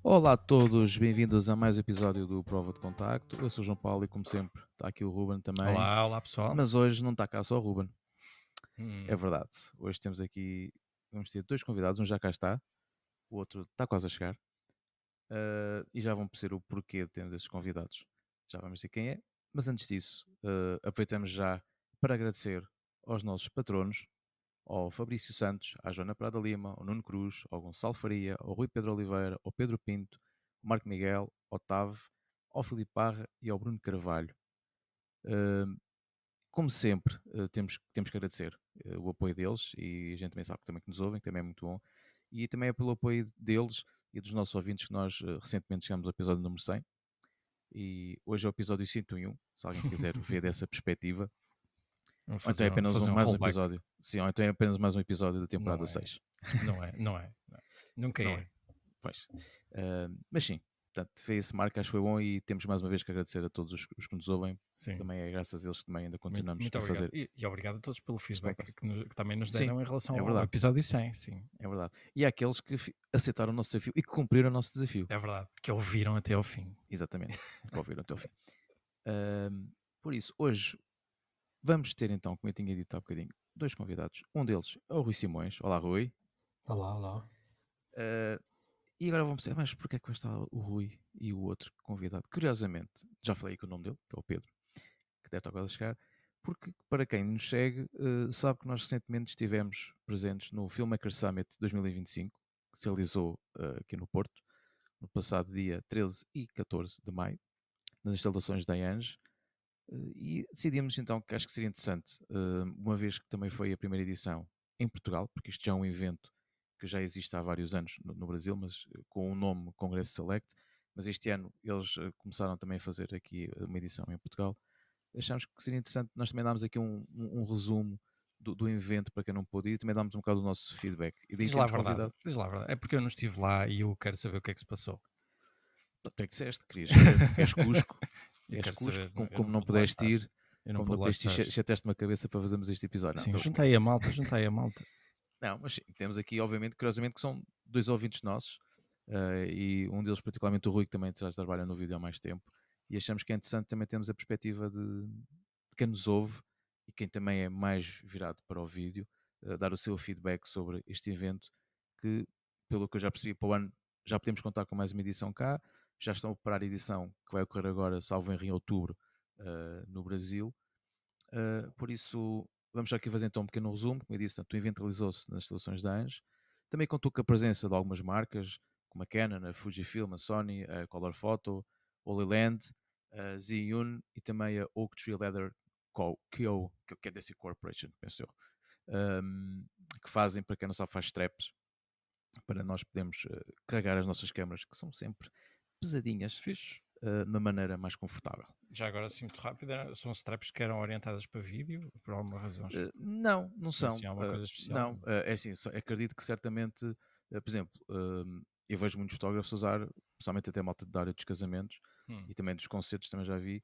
Olá a todos, bem-vindos a mais um episódio do Prova de Contacto. Eu sou o João Paulo e, como sempre, está aqui o Ruben também. Olá, olá pessoal. Mas hoje não está cá só o Ruben, é Hum, verdade. Hoje temos aqui, vamos ter dois convidados, um já cá está, o outro está quase a chegar. E já vão perceber o porquê de termos esses convidados. Já vamos dizer quem é, mas antes disso, aproveitamos já para agradecer aos nossos patronos, ao Fabrício Santos, à Joana Prada Lima, ao Nuno Cruz, ao Gonçalo Faria, ao Rui Pedro Oliveira, ao Pedro Pinto, ao Marco Miguel, ao Tave, ao Filipe Parra e ao Bruno Carvalho. Uh, Como sempre, temos que agradecer o apoio deles, e a gente também sabe que também que nos ouvem, que também é muito bom, e também é pelo apoio deles e dos nossos ouvintes que nós recentemente chegamos ao episódio número 100, e hoje é o episódio 101, se alguém quiser ver dessa perspectiva. Vamos Ou então é apenas fazer um mais um rollback. episódio. Sim, ou então é apenas mais um episódio da Não temporada é, 6. não é. Nunca Não é? é. Pois. Mas sim, portanto, fez esse marco, acho que foi bom, e temos mais uma vez que agradecer a todos os que nos ouvem. Sim, Também é graças a eles que também ainda muito, continuamos muito a obrigado. fazer E obrigado a todos pelo este feedback podcast. que também nos Sim, deram em relação é ao verdade, episódio 100. Sim, é verdade. E há aqueles que aceitaram o nosso desafio e que cumpriram o nosso desafio. é verdade. Que ouviram até ao fim. Exatamente, que ouviram até ao fim. Por isso, hoje vamos ter então, como eu tinha dito há bocadinho, dois convidados. Um deles é o Rui Simões. Olá, Rui. Olá, olá. Ah, E agora vamos dizer, mas porquê é que vai estar o Rui e o outro convidado? Curiosamente, já falei com o nome dele, que é o Pedro, que deve estar quase a chegar, porque para quem nos segue, sabe que nós recentemente estivemos presentes no Filmmaker Summit 2025, que se realizou aqui no Porto, no passado dia 13 e 14 de maio, nas instalações da Ange, e decidimos então que acho que seria interessante, uma vez que também foi a primeira edição em Portugal, porque isto já é um evento que já existe há vários anos no Brasil, mas com o nome Congresso Select, mas este ano eles começaram também a fazer aqui uma edição em Portugal. Achámos que seria interessante, nós também dámos aqui um resumo do evento para quem não pôde ir, e também dámos um bocado do nosso feedback. E daí Diz lá a temos verdade. convidado. Diz lá a verdade. É porque eu não estive lá e eu quero saber o que é que se passou. O que é que disseste? Querias saber porque és Cusco, Eu és quero Cusco, saber. Eu como não não pude lá pudeste estar. ir, Eu não como não pude lá pudeste estar. ir, chateaste-me a cabeça para fazermos este episódio. Não, Sim, estou a brincar. juntei a malta, juntei a malta. Não, mas sim, temos aqui, obviamente, curiosamente, que são dois ouvintes nossos, e um deles, particularmente o Rui, que também já trabalha no vídeo há mais tempo, e achamos que é interessante também termos a perspectiva de quem nos ouve e quem também é mais virado para o vídeo, dar o seu feedback sobre este evento, que, pelo que eu já percebi, para o ano já podemos contar com mais uma edição cá, já estão a preparar a edição que vai ocorrer agora, salvo em outubro, no Brasil. Por isso, vamos já aqui fazer então um pequeno resumo. Como eu disse, portanto, o evento realizou-se nas instalações da ANGE. Também contou com a presença de algumas marcas, como a Canon, a Fujifilm, a Sony, a Color Photo, Holy Land, a Zhiyun e também a Oak Tree Leather Co., que é desse Corporation, penso eu, que fazem, para quem não sabe, faz straps para nós podermos carregar as nossas câmaras, que são sempre pesadinhas, Fixe. de uma maneira mais confortável. Já agora, assim, muito rápido, são straps que eram orientadas para vídeo, por alguma razão? Não são. Assim, há uma coisa especial? Não, é assim, acredito que certamente, por exemplo, eu vejo muitos fotógrafos usar, principalmente até malta da área dos casamentos Hum. e também dos concertos, também já vi,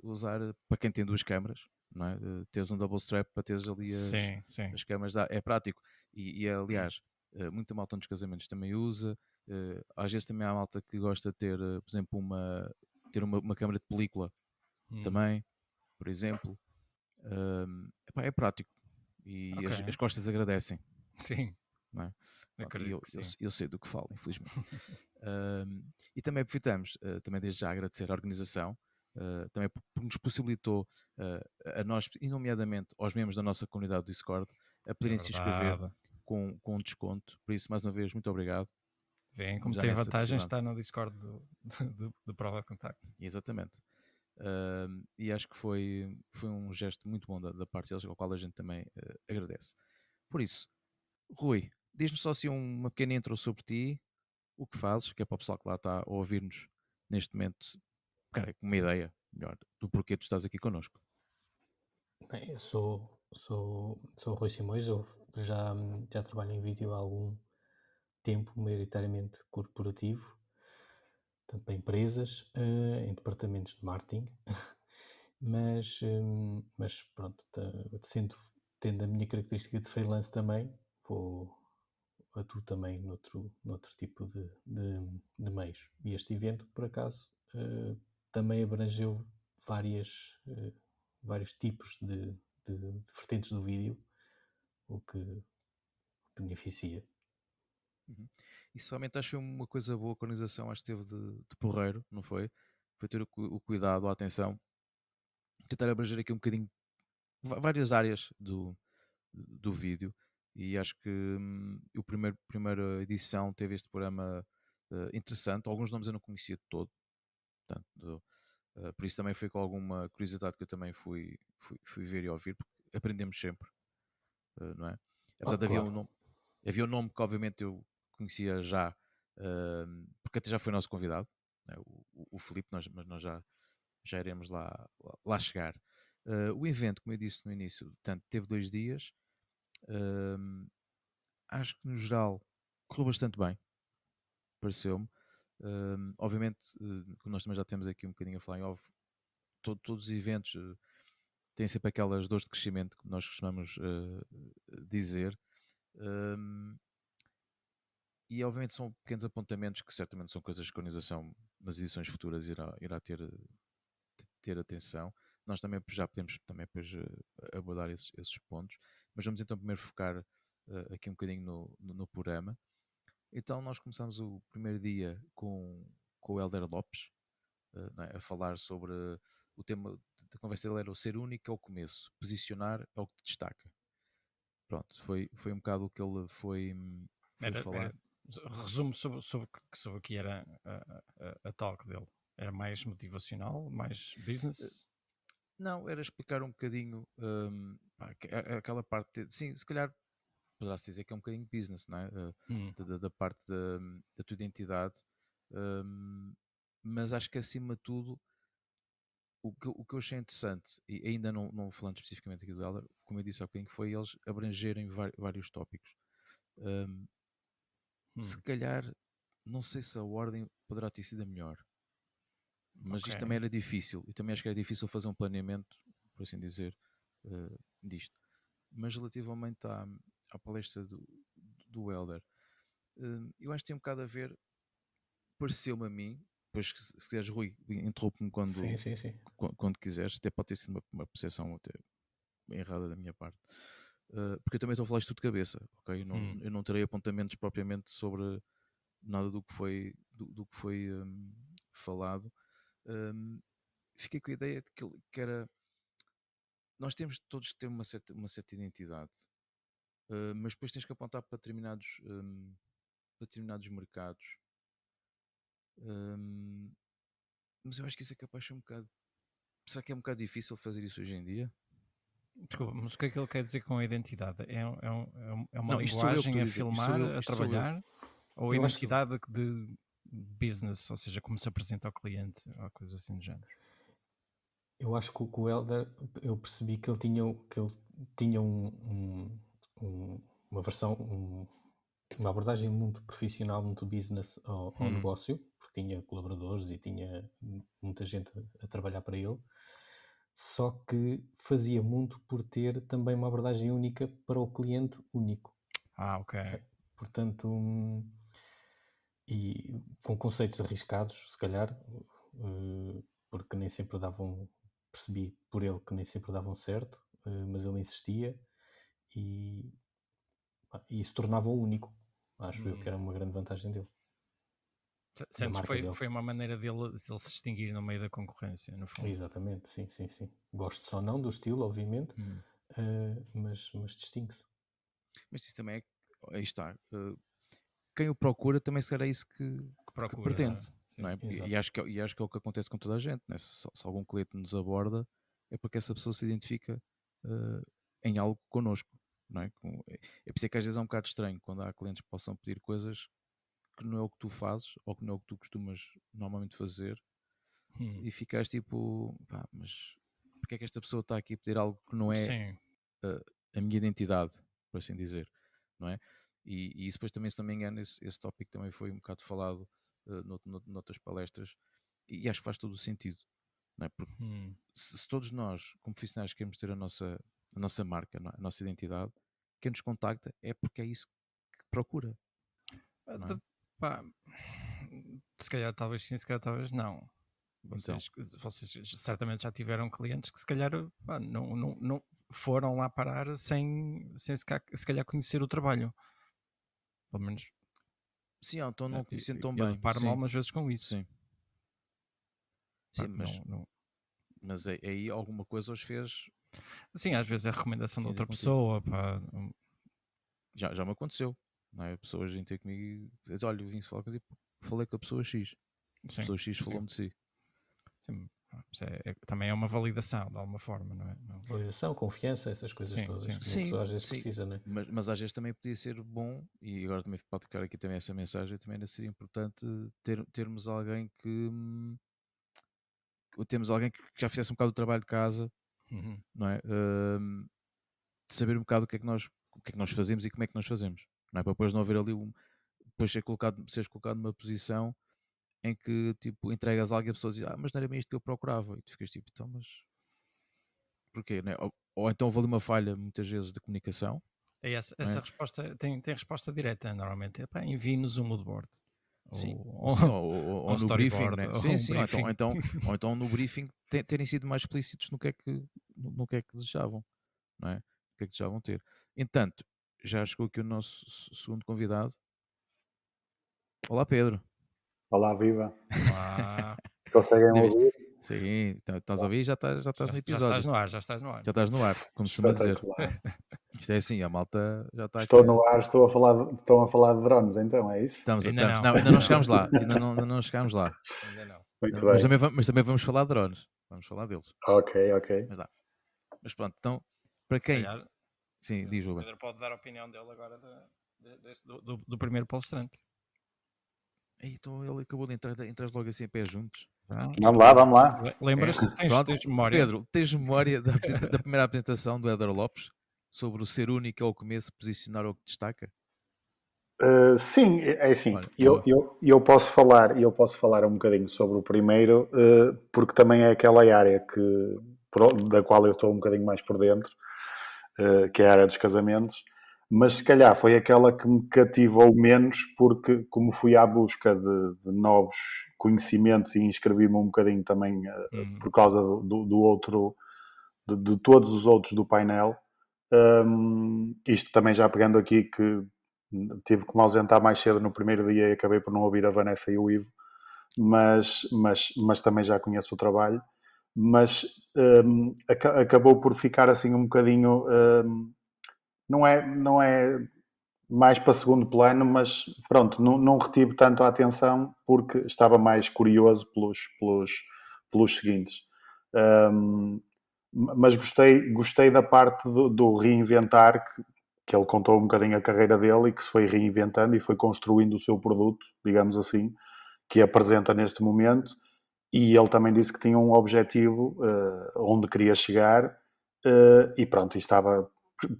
usar, para quem tem duas câmaras, não é? Teres um double strap para teres ali Sim, sim. as câmaras, é prático. Aliás, muita malta nos casamentos também usa, às vezes também há malta que gosta de ter, por exemplo, ter uma câmara de película também, por exemplo. Epá, é prático e Ok. as costas agradecem, Sim, não é? Pronto, e acredito que sim. eu sei do que falo, infelizmente. E também aproveitamos, também desde já agradecer à organização, também por nos possibilitou, a nós, e nomeadamente aos membros da nossa comunidade do Discord, a É poderem se inscrever verdade. com desconto. Por isso, mais uma vez, muito obrigado. Vem, como Já tem nessa vantagem, possibilidade. está no Discord do Prova de Contacto. Exatamente. E acho que foi um gesto muito bom da parte deles, ao qual a gente também agradece. Por isso, Rui, diz-nos só assim uma pequena intro sobre ti, o que fazes, que é para o pessoal que lá está a ouvir-nos neste momento, cara, com uma ideia melhor do porquê tu estás aqui connosco. Bem, eu sou o Rui Simões, eu já trabalho em vídeo há algum tempo, maioritariamente corporativo, tanto para empresas, em departamentos de marketing, mas pronto, tendo a minha característica de freelance também, vou atuo também noutro tipo de meios. E este evento, por acaso, também abrangeu vários tipos de vertentes do vídeo, o que beneficia. Uhum. E somente acho que foi uma coisa boa que a organização acho que teve de porreiro, não foi? Foi ter o cuidado, a atenção, tentar abranger aqui um bocadinho várias áreas do vídeo. E acho que o primeira edição teve este programa interessante. Alguns nomes eu não conhecia de todo, portanto, por isso também foi com alguma curiosidade que eu também fui ver e ouvir, porque aprendemos sempre, não é? Apesar de Claro. havia um nome que obviamente eu conhecia já, porque até já foi nosso convidado, né, o Filipe, mas nós já iremos lá chegar. O evento, como eu disse no início, portanto, teve 2 dias. Acho que no geral correu bastante bem, pareceu-me. Obviamente, como nós também já temos aqui um bocadinho a falar em off, todos os eventos têm sempre aquelas dores de crescimento que nós costumamos dizer. E obviamente são pequenos apontamentos que certamente são coisas que a organização nas edições futuras irá ter atenção. Nós também já podemos também depois abordar esses pontos, mas vamos então primeiro focar aqui um bocadinho no programa. Então nós começamos o primeiro dia com o Hélder Lopes, não é? A falar sobre o tema da conversa dele era o ser único é o começo, posicionar é o que te destaca. Pronto, foi um bocado o que ele foi falar. Resumo sobre o que era a talk dele. Era mais motivacional, mais business? Não, era explicar um bocadinho aquela parte, sim, se calhar poderá-se dizer que é um bocadinho business, não é? Da parte da tua identidade, mas acho que acima de tudo o que eu achei interessante, e ainda não falando especificamente aqui do Elder, como eu disse há bocadinho, foi eles abrangerem vários tópicos. Se calhar, não sei se a ordem poderá ter sido a melhor, mas isto também era difícil, e também acho que era difícil fazer um planeamento, por assim dizer, disto. Mas relativamente à palestra do Elder, eu acho que tem um bocado a ver, pareceu-me a mim, depois se quiseres, Rui, interrompe-me Sim. quando quiseres, até pode ter sido uma percepção até errada da minha parte, porque eu também estou a falar isto tudo de cabeça, ok? Eu não terei apontamentos propriamente sobre nada do que foi falado. Fiquei com a ideia de que era, nós temos todos que ter uma certa identidade, mas depois tens que apontar para determinados mercados. Mas eu acho que isso é capaz de ser um bocado. Será que é um bocado difícil fazer isso hoje em dia? Desculpa, mas o que é que ele quer dizer com a identidade? É uma Não, isto sou eu que linguagem estou a a dizer. filmar, a trabalhar? Ou a Eu acho que identidade de business, ou seja, como se apresenta ao cliente, ou coisa assim do género? Eu acho que o Helder, eu percebi que ele tinha uma versão, uma abordagem muito profissional, muito business ao negócio, porque tinha colaboradores e tinha muita gente a trabalhar para ele, só que fazia muito por ter também uma abordagem única para o cliente único. Ok. Portanto, e com conceitos arriscados, se calhar, porque nem sempre percebi por ele que nem sempre davam certo, mas ele insistia e isso tornava-o único. Acho eu que era uma grande vantagem dele. Da Sentes marca que dele. foi uma maneira dele se distinguir no meio da concorrência, no fundo. Exatamente, sim. Gosto só não do estilo, obviamente, mas distingue-se. Mas isso também aí está. Quem o procura também se calhar é isso que pretende. Não é? E acho que é o que acontece com toda a gente. Né? Se algum cliente nos aborda, é porque essa pessoa se identifica em algo connosco. Não é? É por isso que às vezes é um bocado estranho quando há clientes que possam pedir coisas que não é o que tu fazes ou que não é o que tu costumas normalmente fazer e ficas tipo, pá, mas porque é que esta pessoa está aqui a pedir algo que não é a minha identidade, por assim dizer, não é? E isso depois também, se não me engano, esse tópico também foi um bocado falado noutras palestras e acho que faz todo o sentido, não é? Porque se todos nós, como profissionais, queremos ter a nossa marca, a nossa identidade, quem nos contacta é porque é isso procura. Não é? Pá, se calhar talvez sim, se calhar talvez não. Então, Vocês certamente já tiveram clientes que se calhar pá, não foram lá parar sem se calhar conhecer o trabalho. Pelo menos sim, então não conhecendo tão eu bem. deparo-me Sim, algumas vezes com isso. sim. Pá, Sim, mas aí alguma coisa os fez. Sim, às vezes é a recomendação de Ainda outra contigo. pessoa. Pá, Já me aconteceu. Não é? Pessoas vêm ter comigo e dizem, olha, eu vim falar contigo, falei com a pessoa X. A sim, pessoa X sim. falou-me de si. Sim, isso também é uma validação de alguma forma, não é? Validação, confiança, essas coisas Sim, todas sim. que uma Sim, pessoa às vezes sim. precisa, né? Mas às vezes também podia ser bom, e agora também pode ficar aqui também essa mensagem, também ainda seria importante termos alguém temos alguém que já fizesse um bocado do trabalho de casa, Uhum. não é? De saber um bocado o que é que nós fazemos e como é que nós fazemos, não é? Para depois não haver ali depois seres colocado numa posição em que tipo entregas algo e a pessoa diz, mas não era bem isto que eu procurava, e tu ficas tipo, então, mas porquê, né? Ou então houve ali uma falha muitas vezes de comunicação. Essa resposta tem resposta direta normalmente. Envie-nos um moodboard. Sim, Ou ou um no briefing, storyboard, né? ou Sim, um sim, briefing. ou então no briefing terem sido mais explícitos no que é que desejavam, não é? O que é que desejavam ter. Entanto, já chegou aqui o nosso segundo convidado. Olá, Pedro. Olá, viva. Olá. Conseguem Ainda viste? ouvir? Sim, estás a ouvir e já estás no Já episódio. estás no ar, já estás no ar. Já estás no ar, como se costuma dizer. Espetacular. Isto é assim, a malta já está Estou aqui. no ar, estão a falar de drones, então, é isso? Ainda não. Não, ainda não chegámos lá. Ainda não chegámos lá. Ainda não. Muito Mas bem. também vamos falar de drones. Vamos falar deles. Ok. Mas pronto, então, para Se quem... calhar, Sim, diz, o Ruben. Pedro pode dar a opinião dele agora do primeiro palestrante. Então ele acabou de entrar logo assim a pé juntos. Vamos lá. Lembras-te? Pronto, Tens memória? Pedro, tens memória da primeira apresentação do Éder Lopes sobre o ser único ao começo, posicionar o que destaca? Sim, é assim. Olha, Eu posso falar um bocadinho sobre o primeiro, porque também é aquela área da qual eu estou um bocadinho mais por dentro, que é a área dos casamentos. Mas se calhar foi aquela que me cativou menos, porque como fui à busca de novos conhecimentos e inscrevi-me um bocadinho também por causa do outro, de todos os outros do painel. Isto também já pegando aqui que tive que me ausentar mais cedo no primeiro dia e acabei por não ouvir a Vanessa e o Ivo, mas também já conheço o trabalho. Mas acabou por ficar assim um bocadinho... não é mais para segundo plano, mas pronto, não retive tanto a atenção porque estava mais curioso pelos seguintes. Mas gostei da parte do reinventar, que ele contou um bocadinho a carreira dele e que se foi reinventando e foi construindo o seu produto, digamos assim, que apresenta neste momento. E ele também disse que tinha um objetivo onde queria chegar e pronto,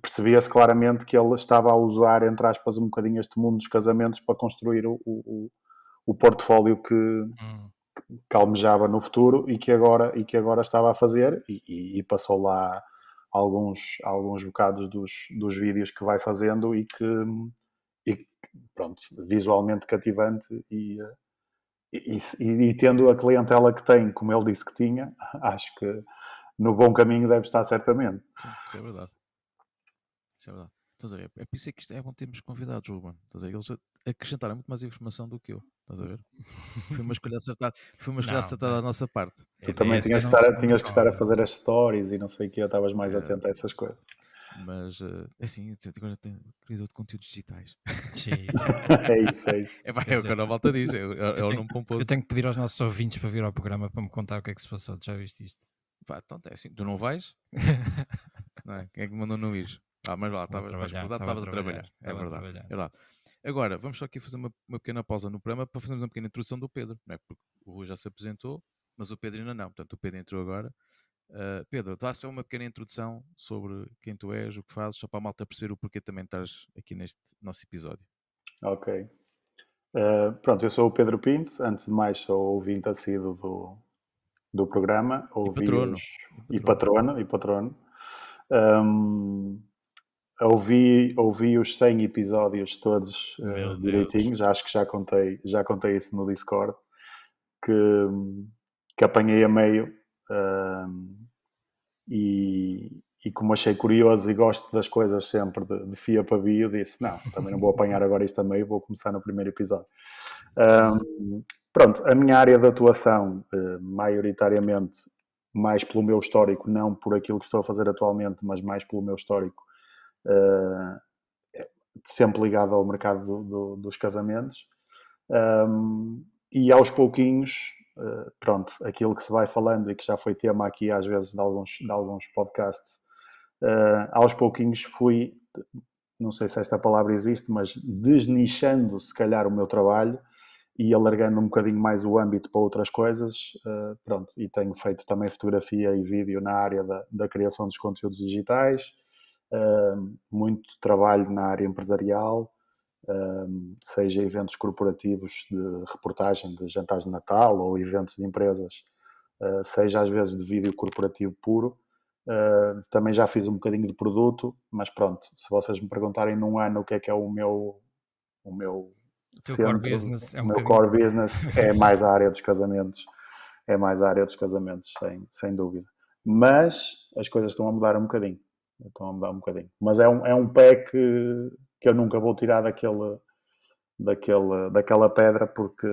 percebia-se claramente que ele estava a usar, entre aspas, um bocadinho este mundo dos casamentos para construir o portfólio que almejava no futuro e que agora estava a fazer e passou lá alguns bocados dos vídeos que vai fazendo e pronto, visualmente cativante e tendo a clientela que tem, como ele disse que tinha, acho que no bom caminho deve estar certamente. sim, isso é verdade. Estás a ver? É por isso que isto é bom termos convidados, Ruben. Estás a ver? Eles acrescentaram muito mais informação do que eu. Estás a ver? Foi uma escolha acertada da nossa parte. Tu também tinhas que estar a fazer as stories e não sei o que, estavas mais atento a essas coisas. Mas, assim, agora tenho criador de conteúdos digitais. Sim. É isso. É o que a volta diz. É o nome pomposo. Eu tenho que pedir aos nossos ouvintes para vir ao programa para me contar o que é que se passou. Já viste isto? Pá, então é assim, tu não vais? Não é? Quem é que mandou não ir? Mas lá, estavas a trabalhar. É verdade. Agora, vamos só aqui fazer uma pequena pausa no programa para fazermos uma pequena introdução do Pedro, não é? Porque o Rui já se apresentou, mas o Pedro ainda não. Portanto, o Pedro entrou agora. Pedro, dá só uma pequena introdução sobre quem tu és, o que fazes, só para a malta perceber o porquê também estás aqui neste nosso episódio. Ok. Pronto, eu sou o Pedro Pinto. Antes de mais, sou ouvinte assíduo do programa. E patrono. E patrono. ouvi os 100 episódios todos Meu direitinhos. Acho que já contei isso no Discord, que apanhei a meio, e como achei curioso e gosto das coisas sempre de fia para bio, disse, não, também não vou apanhar agora isto a meio, vou começar no primeiro episódio. Pronto, a minha área de atuação, maioritariamente, mais pelo meu histórico, não por aquilo que estou a fazer atualmente, mas mais pelo meu histórico, sempre ligado ao mercado dos casamentos. E aos pouquinhos, pronto, aquilo que se vai falando e que já foi tema aqui às vezes de alguns podcasts, aos pouquinhos fui, não sei se esta palavra existe, mas desnichando se calhar o meu trabalho e alargando um bocadinho mais o âmbito para outras coisas, pronto, e tenho feito também fotografia e vídeo na área da criação dos conteúdos digitais, muito trabalho na área empresarial, seja eventos corporativos de reportagem de jantares de Natal ou eventos de empresas, seja às vezes de vídeo corporativo puro. Também já fiz um bocadinho de produto, mas pronto, se vocês me perguntarem num ano o que é o meu centro, core business é o meu core business é mais a área dos casamentos, sem dúvida. Mas as coisas estão a mudar um bocadinho. Mas é um pé que eu nunca vou tirar daquela pedra, porque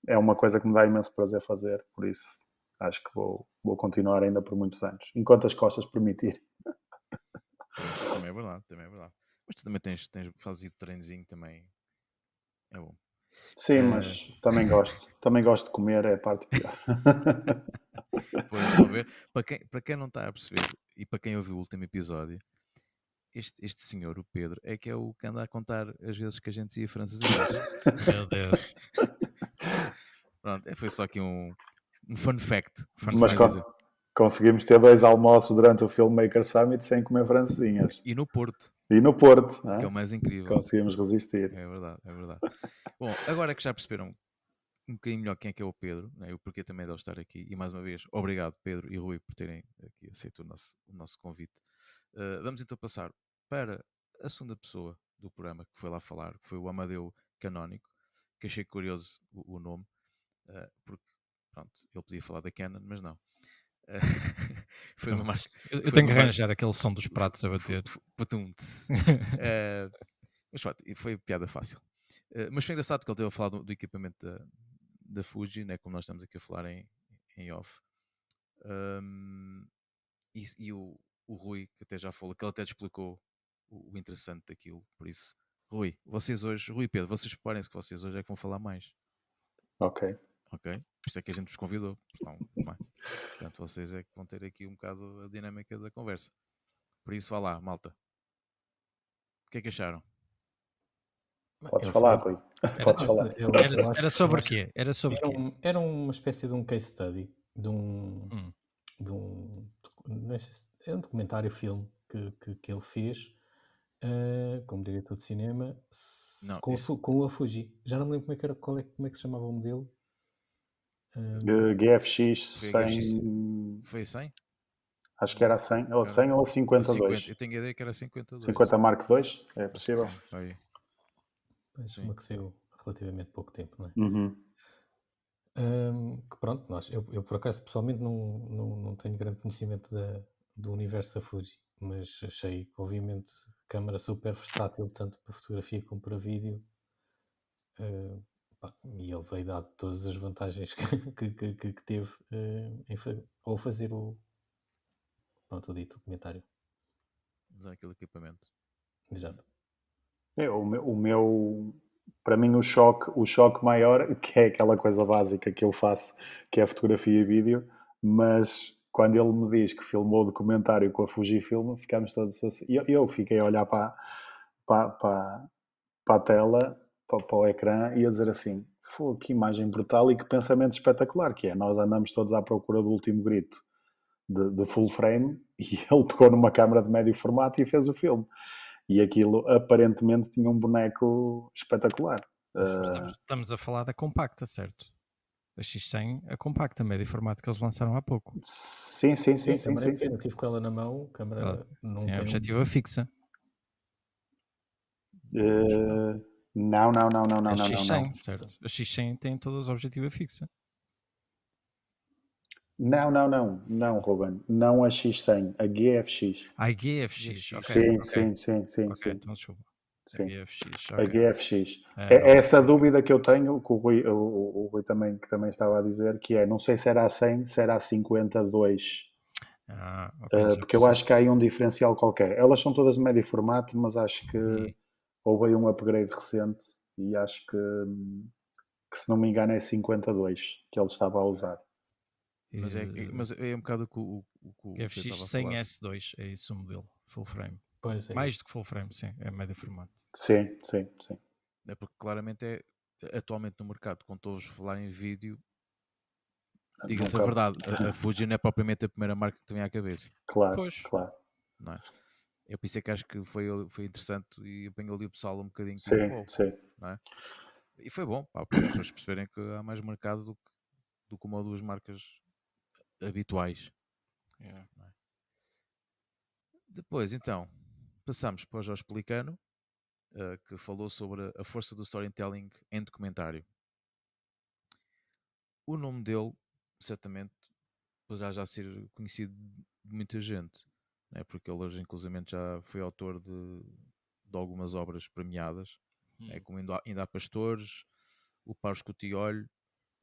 é uma coisa que me dá imenso prazer fazer, por isso acho que vou continuar ainda por muitos anos, enquanto as costas permitirem. Também é verdade. Mas tu também fazes o treinozinho também, é bom. Sim, mas também gosto de comer, é a parte pior. Pois, estão a ver? Para quem não está a perceber e para quem ouviu o último episódio, este senhor, o Pedro, é que é o que anda a contar as vezes que a gente ia francesinhas. Meu Deus. Pronto, foi só aqui um fun fact. Mas conseguimos ter 2 almoços durante o Filmmaker Summit sem comer francesinhas. E no Porto. Que é o mais incrível. Conseguimos resistir. É verdade. Bom, agora que já perceberam um bocadinho melhor quem é que é o Pedro, né, e o porquê também dele estar aqui, e mais uma vez, obrigado Pedro e Rui por terem aqui aceito o nosso convite. Vamos então passar para a segunda pessoa do programa que foi lá falar, que foi o Amadeu Canónico, que achei curioso o nome, porque pronto, ele podia falar da Canon, mas não. Eu tenho que arranjar aquele som dos pratos a bater. Mas pronto, foi piada fácil. Mas foi engraçado que ele teve a falar do equipamento da Fuji, né, como nós estamos aqui a falar em off. E o Rui, que até já falou, que ele até te explicou o interessante daquilo. Por isso, Rui e Pedro, vocês preparem-se que vocês hoje é que vão falar mais. Ok. Por isso é que a gente vos convidou. Portanto, vocês é que vão ter aqui um bocado a dinâmica da conversa. Por isso, vá lá, malta. O que é que acharam? Podes falar, Rui. Podes falar. Era sobre o quê? Era uma espécie de um case study, não sei se é um documentário filme que ele fez como diretor de cinema com a Fuji. Já não me lembro como é que se chamava o modelo. GFX 100. Foi 100? Acho que era 100 ou 100 ou 52. Eu tenho a ideia que era 52. 50 Mark II, é possível. Pois, uma que saiu relativamente pouco tempo, não é? Uhum. Que pronto, eu por acaso pessoalmente não tenho grande conhecimento do universo da Fuji, mas achei que obviamente câmara super versátil tanto para fotografia como para vídeo, e ele veio dar todas as vantagens que teve ao fazer o dito documentário. Usar aquele equipamento. Exato. O meu, para mim o choque maior, que é aquela coisa básica que eu faço, que é fotografia e vídeo, mas quando ele me diz que filmou o documentário com a Fujifilm, ficamos todos assim. Eu fiquei a olhar para a tela, para o ecrã, e a dizer assim, que imagem brutal e que pensamento espetacular que é. Nós andamos todos à procura do último grito de full frame, e ele pegou numa câmara de médio formato e fez o filme. E aquilo aparentemente tinha um boneco espetacular. Estamos a falar da compacta, certo? A X100, a compacta, médio formato que eles lançaram há pouco. Sim. Eu tive com ela na mão, a câmera não tem a objetiva fixa. Não. A X100, certo? A X100 tem todas a objetiva fixa. Não, Ruben. Não a X100, a GFX. A GFX, ok. Sim, ok. sim. Ok, então desculpa. A Sim. GFX, A ok. GFX. É, É essa dúvida que eu tenho, que o Rui também, que também estava a dizer, que é, não sei se era a 100, se era a 52. Ok, já Porque eu percebi. acho que há aí um diferencial qualquer. Elas são todas de médio formato, mas acho que houve aí um upgrade recente e acho que se não me engano é 52 que ele estava a usar. Mas é um bocado o que o Pedro GFX estava a 100 falar. S2, é isso o modelo, full frame. Pois é. Mais do que full frame, sim, é médio formato. Sim. É porque claramente é atualmente no mercado, quando estou a falar em vídeo, diga-se a Nunca- verdade, a Fuji não é propriamente a primeira marca que te vem à cabeça, Claro, Pois. claro. não é? Eu pensei que acho que foi interessante e apanhou ali o pessoal um bocadinho Sim, tipo, "Uou", sim. não é? E foi bom, pá, para as pessoas perceberem que há mais mercado do que uma ou duas marcas habituais. Yeah. Não é? Depois, então, passamos para o Jorge Pelicano, que falou sobre a força do storytelling em documentário. O nome dele, certamente, poderá já ser conhecido de muita gente, né? Porque ele hoje, inclusivamente, já foi autor de algumas obras premiadas, né? Como Ainda há Pastores, O Par Escotilho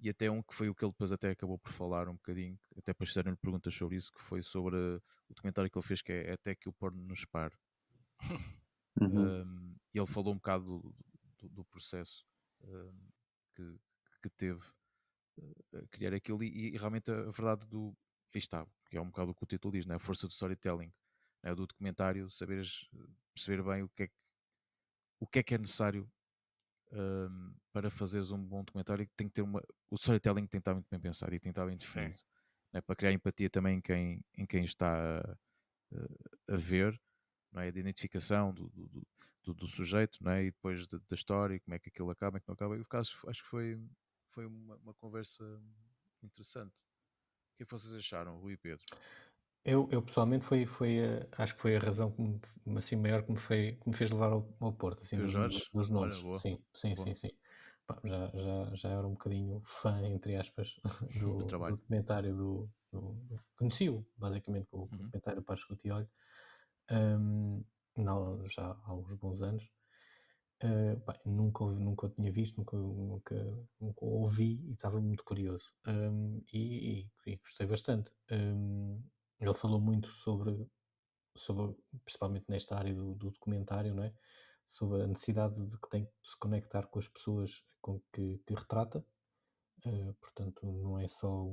e até um que foi o que ele depois até acabou por falar um bocadinho, até depois fizeram-lhe perguntas sobre isso, que foi sobre o documentário que ele fez, que é Até que o Porno nos pare. Uhum. E ele falou um bocado do processo que teve a criar aquilo e realmente a verdade aí está, que é um bocado o que o título diz, né? A força do storytelling, né? Do documentário, saberes perceber bem o que é necessário para fazeres um bom documentário. Tem que ter o storytelling tem que estar muito bem pensado e tem que estar bem definido, né? Para criar empatia também em quem está a ver, não é? De identificação do sujeito, não é? E depois da história, como é que aquilo acaba, como é que não acaba. E, acho que foi uma conversa interessante. O que é que vocês acharam, Rui e Pedro? Eu pessoalmente acho que foi a razão assim, maior que me fez levar ao Porto, assim, Foi o Jorge? dos Olha, nomes. boa. Sim. Boa. Pá, já era um bocadinho fã, entre aspas, Do do trabalho. documentário conheci-o, basicamente, com o documentário Pares de Olho, não, já há uns bons anos. Pá, nunca o tinha visto, nunca o ouvi e estava muito curioso. E gostei bastante. Ele falou muito sobre, principalmente nesta área do documentário, não é? Sobre a necessidade de que tem de se conectar com as pessoas com que retrata. Portanto, não é só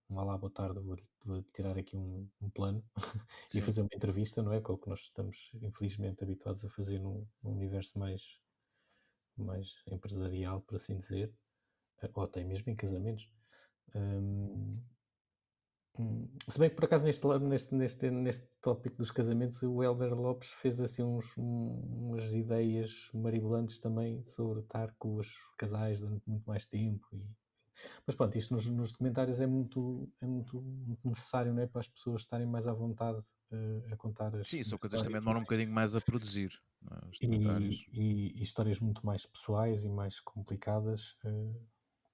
olá, boa tarde, vou tirar aqui um plano e Sim. fazer uma entrevista, não é? Que é o que nós estamos, infelizmente, habituados a fazer num universo mais empresarial, por assim dizer, ou até mesmo em casamentos. Se bem que por acaso neste tópico dos casamentos o Hélder Lopes fez assim umas ideias maribolantes também sobre estar com os casais durante muito mais tempo. Mas pronto, isto nos documentários é muito necessário, não é? Para as pessoas estarem mais à vontade a contar as Sim, são coisas que também histórias demoram um bocadinho mais a produzir, não é? Os documentários. e histórias muito mais pessoais e mais complicadas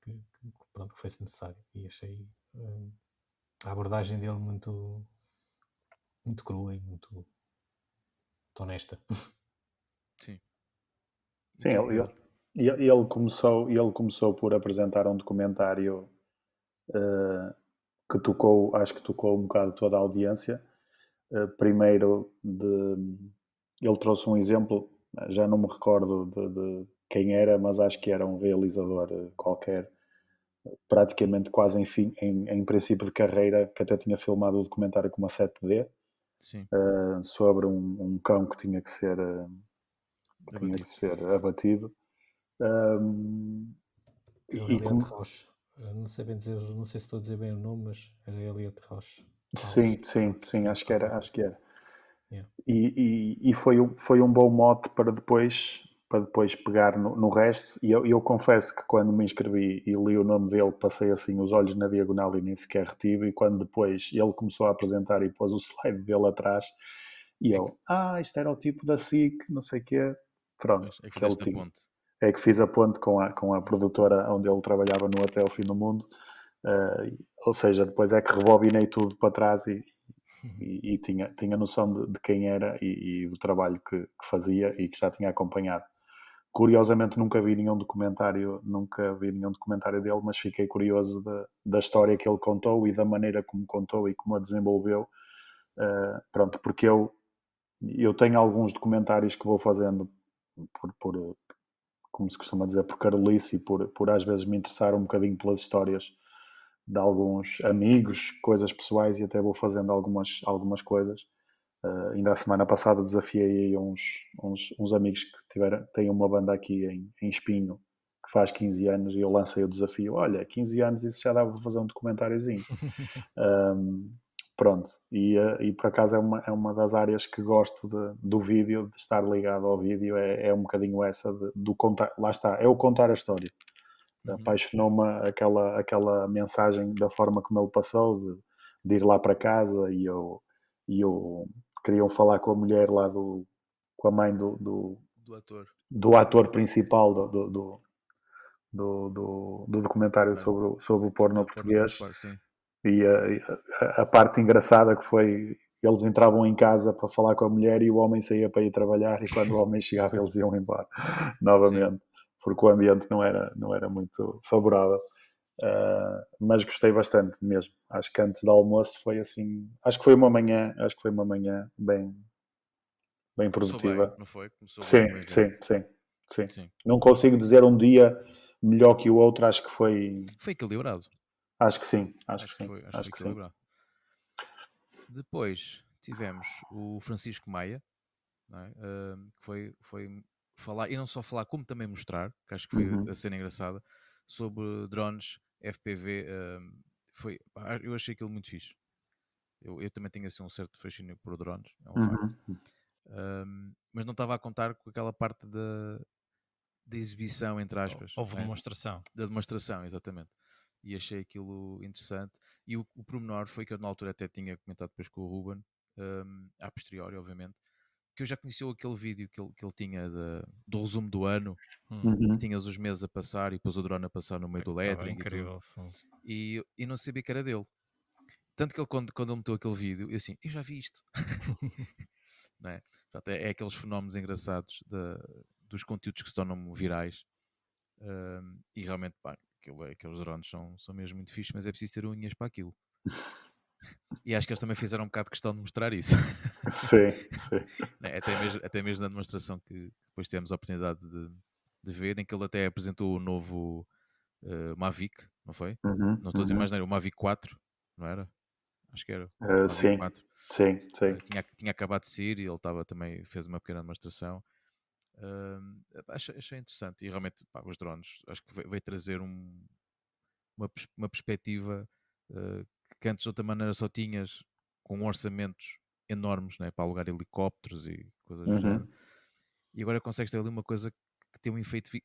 que pronto, que foi-se necessário. E achei a abordagem dele muito crua e muito honesta. Sim. E Sim, tu, Pedro? ele começou por apresentar um documentário que acho que tocou um bocado toda a audiência. Primeiro, ele trouxe um exemplo, já não me recordo de quem era, mas acho que era um realizador qualquer, praticamente quase em princípio de carreira, que até tinha filmado o documentário com uma 7D, Sim. sobre um cão que tinha que ser abatido. É o Elliot Roche. Não sei bem dizer, não sei se estou a dizer bem o nome, mas era Elliot Roche. Sim, acho que era. Yeah. E foi um bom mote para depois pegar no resto. E eu confesso que quando me inscrevi e li o nome dele, passei assim os olhos na diagonal e nem sequer retive. E quando depois ele começou a apresentar e pôs o slide dele atrás, e eu, isto era o tipo da SIC, não sei o quê. Pronto, Pois, é que que ele fizeste a tinha. ponte. É que fiz a ponte com a produtora onde ele trabalhava no Até ao Fim do Mundo. Ou seja, depois é que rebobinei tudo para trás e tinha noção de quem era e do trabalho que fazia e que já tinha acompanhado. Curiosamente nunca vi nenhum documentário dele, mas fiquei curioso da história que ele contou e da maneira como contou e como a desenvolveu. Pronto, porque eu tenho alguns documentários que vou fazendo por como se costuma dizer, por carolice e por às vezes me interessar um bocadinho pelas histórias de alguns amigos, coisas pessoais, e até vou fazendo algumas coisas. Ainda a semana passada desafiei aí uns amigos que têm uma banda aqui em Espinho, que faz 15 anos, e eu lancei o desafio. Olha, 15 anos, isso já dava para fazer um documentáriozinho. Pronto, e por acaso é uma das áreas que gosto do vídeo, de estar ligado ao vídeo, é um bocadinho essa do contar, lá está, é o contar a história. Apaixonou-me aquela mensagem da forma como ele passou, de ir lá para casa e eu queriam falar com a mulher lá com a mãe Do ator. do ator principal do documentário sobre o porno português. Sim. E a parte engraçada que foi, eles entravam em casa para falar com a mulher e o homem saía para ir trabalhar, e quando o homem chegava eles iam embora novamente, porque o ambiente não era muito favorável. Mas gostei bastante mesmo. Acho que antes do almoço foi assim, acho que foi uma manhã bem Começou produtiva. bem, não foi? Começou Sim, bem o evento. sim. Não consigo dizer um dia melhor que o outro, acho que foi equilibrado. Acho que sim. Acho que foi equilibrado. Depois tivemos o Francisco Maia, não é? Que foi falar, e não só falar, como também mostrar, que acho que foi a cena engraçada, sobre drones FPV. Eu achei aquilo muito fixe. Eu também tenho assim um certo fascínio por drones, é um facto. Mas não estava a contar com aquela parte da exibição, entre aspas. Houve demonstração. Da demonstração, exatamente. E achei aquilo interessante. E o pormenor foi que eu na altura até tinha comentado depois com o Ruben, a posteriori, obviamente, que eu já conheci aquele vídeo que ele tinha do resumo do ano, que tinhas os meses a passar e depois o drone a passar no meio do lettering e tudo. E não sabia que era dele. Tanto que ele, quando ele meteu aquele vídeo, eu assim, eu já vi isto. Não é? Portanto, é aqueles fenómenos engraçados dos conteúdos que se tornam virais. E realmente, pá, aqueles drones são mesmo muito fixos, mas é preciso ter unhas para aquilo. E acho que eles também fizeram um bocado de questão de mostrar isso. Sim. Até mesmo na demonstração que depois tivemos a oportunidade de ver, em que ele até apresentou o novo Mavic, não foi? Não estou a dizer mais nada, o Mavic 4, não era? Acho que era. Sim. 4. Sim. Tinha acabado de sair e ele também fez uma pequena demonstração. Achei interessante. E realmente, pá, os drones, acho que veio trazer uma perspectiva que antes de outra maneira só tinhas com orçamentos enormes, né, para alugar helicópteros e coisas do género. E agora consegues ter ali uma coisa que tem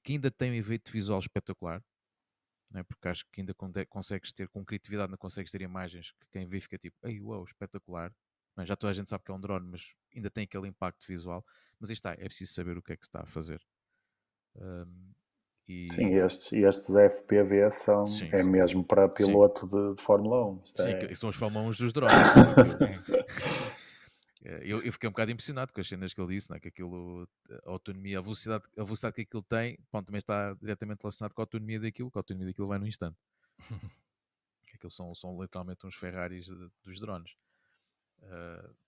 que ainda tem um efeito visual espetacular, né, porque acho que ainda consegues ter, com criatividade, não consegues ter imagens que quem vê fica tipo, ei, uau, espetacular. Não, já toda a gente sabe que é um drone, mas ainda tem aquele impacto visual. Mas aí está, é preciso saber o que é que se está a fazer. Sim, estes FPV é mesmo para piloto de Fórmula 1. São os Fórmula 1 dos drones. Eu fiquei um bocado impressionado com as cenas que ele disse, né? Que aquilo, a autonomia, a velocidade que aquilo tem, bom, também está diretamente relacionado com a autonomia daquilo, que a autonomia daquilo vai no instante. Aquilo são literalmente uns Ferraris dos drones.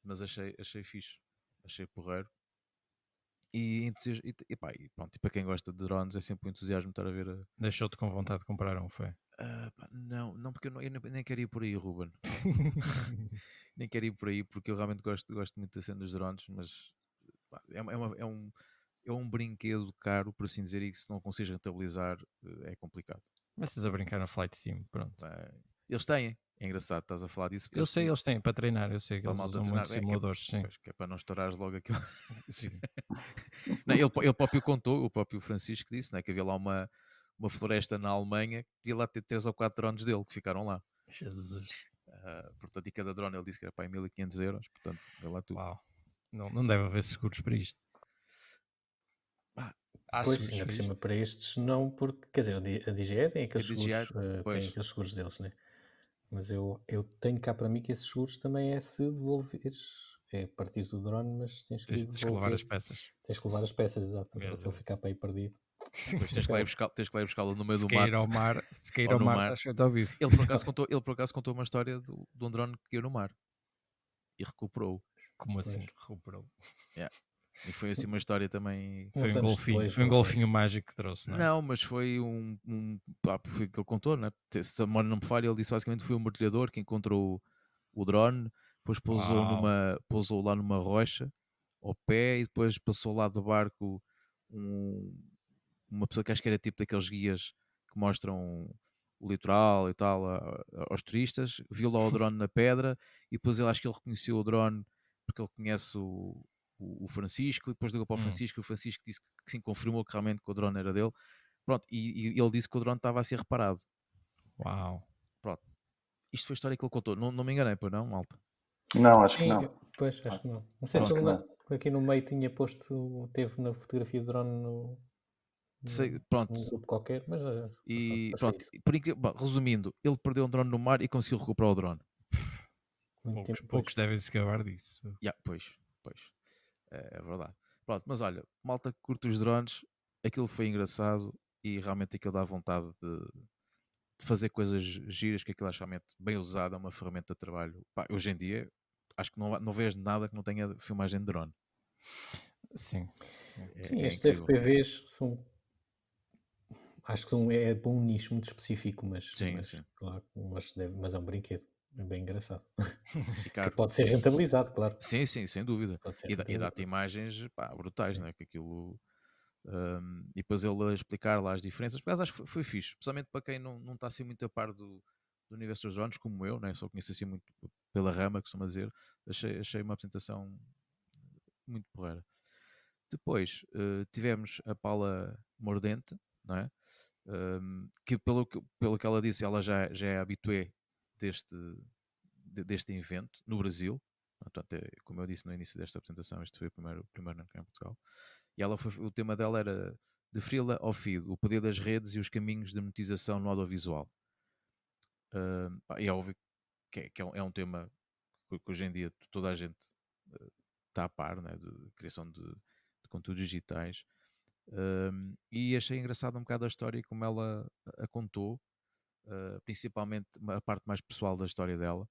Mas achei fixe, achei porreiro. E pronto, e para quem gosta de drones é sempre um entusiasmo estar a ver. Deixou-te com vontade de comprar um, foi? Não, porque eu nem quero ir por aí, Ruben. Nem quero ir por aí, porque eu realmente gosto muito da cena dos drones, mas pá, é um brinquedo caro, por assim dizer, e que se não consegues rentabilizar é complicado. Começas a brincar no Flight Sim, pronto. Eles têm, é engraçado, estás a falar disso. Eu sei, eles têm para treinar, eu sei que eles usam muitos simuladores, sim. Que é para não estourares logo aquilo. Sim. Não, ele próprio contou, o próprio Francisco disse, né, que havia lá uma floresta na Alemanha que ia lá ter 3 ou 4 drones dele que ficaram lá. Jesus. Portanto, e cada drone ele disse que era para 1.500 euros, portanto, vê lá tudo. Uau. Não deve haver seguros para isto. Pois, seguros ainda por para cima isto. para estes não, porque, quer dizer, a DGE tem A aqueles DJI, seguros, pois, deles, né? Mas eu tenho cá para mim que esses seguros também é se devolveres, é partir do drone, mas tens que Tens que levar as devolver, peças. tens que levar as peças, exato. Meu Agora se ele Deus. ficar para aí perdido, depois tens que lá ir tens que lá ir buscá-lo no meio Se do cair mato ao mar, se cair ou ao no mar, mar. estás feito ao bife. Ele por acaso contou uma história de um drone que caiu no mar e recuperou. Como assim? Pois. Recuperou. Yeah. E foi assim uma história também. Foi uns um anos golfinho. depois, Foi um mas golfinho mágico que trouxe, não é? Não, mas foi foi o que ele contou, né? Se a memória não me falha, ele disse basicamente que foi um mergulhador que encontrou o drone, depois Uau. pousou lá numa rocha ao pé e depois passou lá do barco uma pessoa que acho que era tipo daqueles guias que mostram o litoral e tal aos turistas, viu lá o drone na pedra e depois ele acho que ele reconheceu o drone porque ele conhece o Francisco, e depois ligou para o Francisco e o Francisco disse que sim, confirmou que realmente que o drone era dele. Pronto, e ele disse que o drone estava a ser reparado. Uau. Pronto. Isto foi a história que ele contou. Não me enganei, pois não, malta? Não, acho que sim, não. pois, acho que não. Não sei Acho se que ele não. aqui no meio tinha posto, teve na fotografia do drone Pronto. num grupo qualquer, mas E foi pronto, isso. resumindo, ele perdeu um drone no mar e conseguiu recuperar o drone. Muito Poucos, tempo depois. poucos devem se gabar disso. Pois. É verdade. Pronto, mas olha, malta que curte os drones, aquilo foi engraçado e realmente aquilo dá vontade de fazer coisas giras, que aquilo é realmente bem usado, é uma ferramenta de trabalho. Pá, hoje em dia, acho que não vejo nada que não tenha filmagem de drone. Sim. Sim, É estes incrível. FPVs são. Acho que é para um nicho muito específico, mas, Sim, mas, sim. claro, mas é um brinquedo. É bem engraçado. E Que caro. pode ser rentabilizado, claro. Sim, sem dúvida. Pode ser E dá-te rentabilizado. imagens pá, brutais, Sim. não é? Que aquilo. E depois ele a explicar lá as diferenças. Mas acho que foi fixe, especialmente para quem não está assim muito a par do universo dos drones, como eu, né? Só conheço assim muito pela rama, costuma dizer. Achei uma apresentação muito porreira. Depois tivemos a Paula Mordente, não é? Que pelo que ela disse, ela já é habitué deste evento no Brasil. Portanto, como eu disse no início desta apresentação, este foi o primeiro ano cá em Portugal. E o tema dela era de Frila ao Feed, o poder das redes e os caminhos de monetização no audiovisual. E é óbvio que é um tema que hoje em dia toda a gente está a par, né, de criação de conteúdos digitais. E achei engraçado um bocado a história como ela a contou, principalmente a parte mais pessoal da história dela,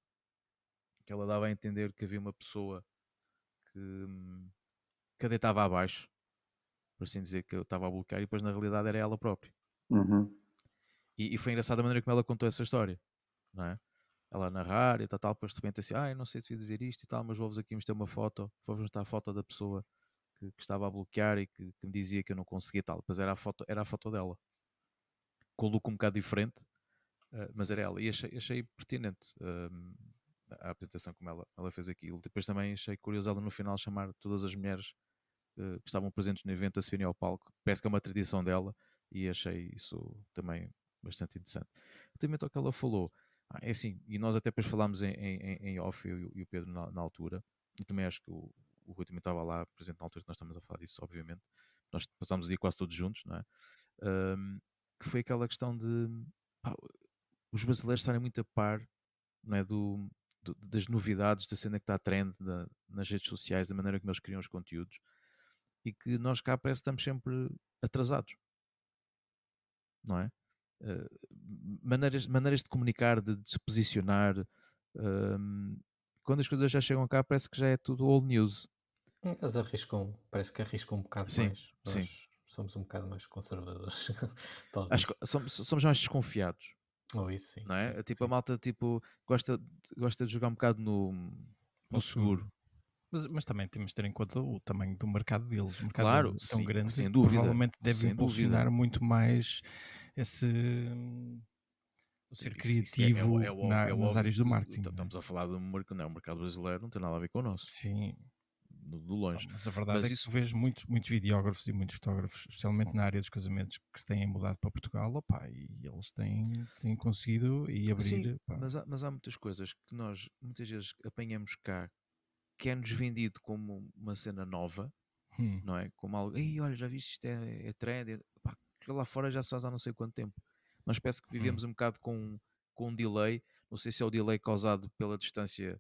que ela dava a entender que havia uma pessoa que a deitava abaixo, por assim dizer, que eu estava a bloquear, e depois na realidade era ela própria. Uhum. E foi engraçada a maneira como ela contou essa história, não é? Ela a narrar e tal, depois de repente assim, eu não sei se ia dizer isto e tal, mas vou-vos aqui mostrar uma foto, vou-vos mostrar a foto da pessoa que estava a bloquear e que me dizia que eu não conseguia tal. Depois era a foto dela, com o look um bocado diferente, mas era ela. E achei pertinente a apresentação como ela fez aquilo. Depois também achei curioso ela no final chamar todas as mulheres que estavam presentes no evento a subirem ao palco. Parece que é uma tradição dela e achei isso também bastante interessante. Relativamente ao que ela falou, é assim, e nós até depois falámos em off, eu e o Pedro na altura, e também acho que o Rui também estava lá presente na altura que nós estamos a falar disso, obviamente. Nós passámos o dia quase todos juntos, não é? Que foi aquela questão de os brasileiros estarem muito a par, não é, das novidades, da cena que está a trend nas redes sociais, da maneira como eles criam os conteúdos, e que nós cá parece que estamos sempre atrasados, não é? Maneiras de comunicar, de se posicionar, quando as coisas já chegam cá parece que já é tudo old news. Eles parece que arriscam um bocado Sim, mais. sim. Nós somos um bocado mais conservadores. Acho Talvez. que somos mais desconfiados, Ou isso, sim. não é? sim, Tipo, a sim. malta gosta de jogar um bocado no seguro. Mas também temos de ter em conta o tamanho do mercado deles. O mercado Claro, deles é tão sim, grande sem que dúvida, provavelmente deve sem impulsionar dúvida. muito mais esse o ser Isso criativo nas óbvio áreas do que marketing. Né? estamos a falar de um mercado, não, o mercado brasileiro não tem nada a ver com o nosso, Sim, de longe. mas a verdade Mas é que isso- tu vês muitos videógrafos e muitos fotógrafos, especialmente na área dos casamentos, que se têm mudado para Portugal, opá, e eles têm conseguido e abrir. Sim, Pá. mas há muitas coisas que nós muitas vezes apanhamos cá que é-nos vendido como uma cena nova não é? Como algo, ei, olha, já viste, isto é trend, pá, aquilo lá fora já se faz há não sei quanto tempo. Mas parece que vivemos um bocado com um delay, não sei se é o delay causado pela distância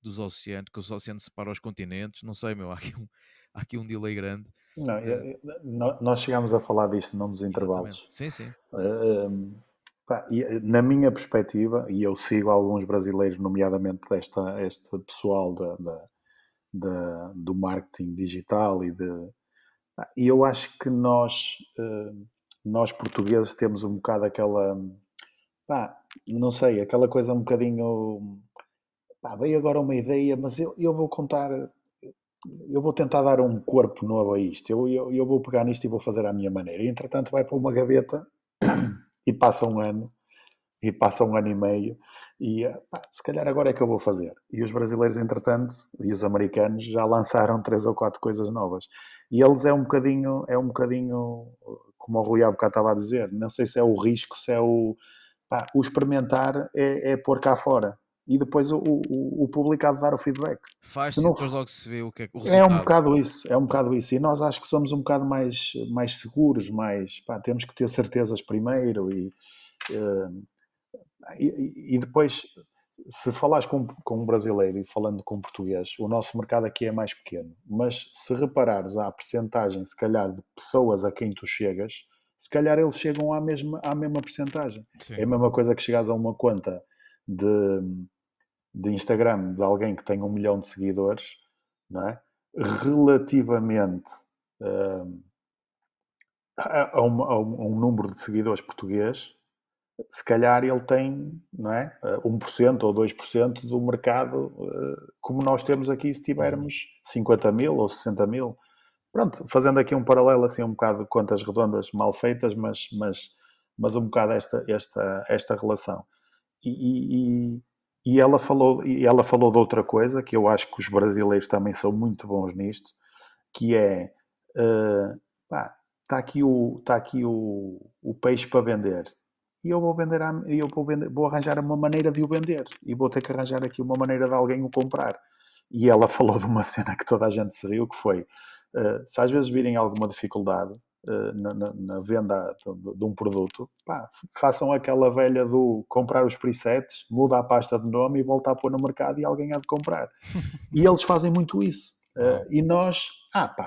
dos oceanos, que os oceanos separam os continentes, não sei, meu, há aqui um delay grande. Não, nós chegámos a falar disto num dos intervalos. Exatamente. Sim. Na minha perspectiva, e eu sigo alguns brasileiros, nomeadamente este pessoal do marketing digital e eu acho que nós portugueses temos um bocado aquela, não sei, aquela coisa um bocadinho, veio agora uma ideia, mas eu vou contar, eu vou tentar dar um corpo novo a isto, eu vou pegar nisto e vou fazer à minha maneira. E, entretanto, vai para uma gaveta e passa um ano, e passa um ano e meio, e se calhar agora é que eu vou fazer. E os brasileiros, entretanto, e os americanos já lançaram 3 ou 4 coisas novas. E eles é um bocadinho como o Rui há bocado estava a dizer, não sei se é o risco, se é o experimentar é pôr cá fora. E depois o público há de dar o feedback. Faz-se e depois logo se vê o resultado. É um bocado isso. E nós acho que somos um bocado mais seguros, temos que ter certezas primeiro e depois, se falares com um brasileiro e falando com um português, o nosso mercado aqui é mais pequeno. Mas se reparares à percentagem, se calhar, de pessoas a quem tu chegas, se calhar eles chegam à mesma percentagem. Sim. É a mesma coisa que chegares a uma conta de Instagram de alguém que tem 1 milhão de seguidores, não é? Relativamente a um número de seguidores português, se calhar ele tem, não é, 1% ou 2% do mercado, como nós temos aqui se tivermos 50 mil ou 60 mil. Pronto, fazendo aqui um paralelo assim um bocado de contas redondas mal feitas, mas um bocado esta relação. E ela falou de outra coisa, que eu acho que os brasileiros também são muito bons nisto, que é, está aqui o peixe para vender. E eu vou arranjar uma maneira de o vender. E vou ter que arranjar aqui uma maneira de alguém o comprar. E ela falou de uma cena que toda a gente se riu, que foi, se às vezes virem alguma dificuldade na venda de um produto, façam aquela velha do comprar os presets, muda a pasta de nome e volta a pôr no mercado e alguém há de comprar. E eles fazem muito isso. E nós,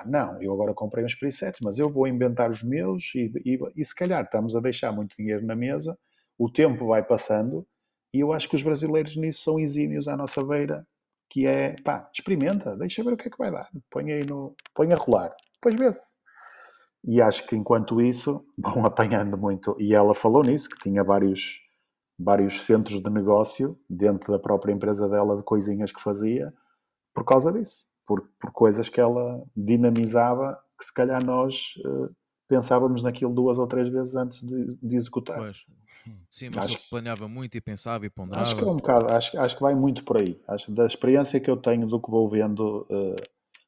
não, eu agora comprei uns presets, mas eu vou inventar os meus e se calhar estamos a deixar muito dinheiro na mesa, o tempo vai passando e eu acho que os brasileiros nisso são exímios à nossa beira, que é, experimenta, deixa ver o que é que vai dar, põe a rolar, depois vê-se. E acho que enquanto isso vão apanhando muito, e ela falou nisso, que tinha vários centros de negócio dentro da própria empresa dela de coisinhas que fazia, por causa disso. Por coisas que ela dinamizava, que se calhar nós pensávamos naquilo 2 ou 3 vezes antes de executar. Pois. Sim, mas eu planeava muito e pensava e ponderava. Acho que é um bocado, acho que vai muito por aí. Acho da experiência que eu tenho do que vou vendo,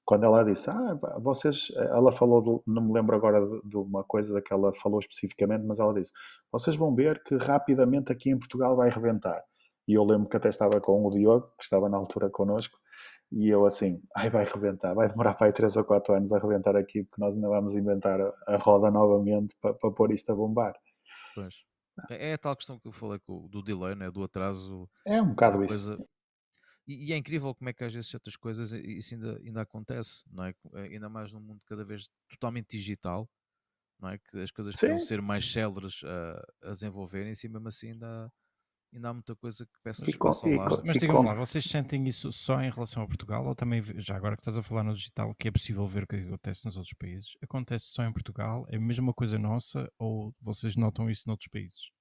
quando ela disse, ela falou, não me lembro agora de uma coisa que ela falou especificamente, mas ela disse, vocês vão ver que rapidamente aqui em Portugal vai rebentar. E eu lembro que até estava com o Diogo, que estava na altura connosco, e eu assim, vai rebentar, vai demorar para aí 3 ou 4 anos a rebentar aqui, porque nós ainda vamos inventar a roda novamente para pôr isto a bombar. Pois. É a tal questão que eu falei do delay, né? Do atraso. É um bocado isso. E é incrível como é que às vezes certas coisas isso ainda acontece, não é? Ainda mais num mundo cada vez totalmente digital, não é? Que as coisas precisam ser mais céleres a desenvolverem-se e mesmo assim ainda há muita coisa que peça ao lado. Mas digam lá, vocês sentem isso só em relação a Portugal ou também, já agora que estás a falar no digital, que é possível ver o que acontece nos outros países? Acontece só em Portugal? É a mesma coisa nossa ou vocês notam isso noutros países?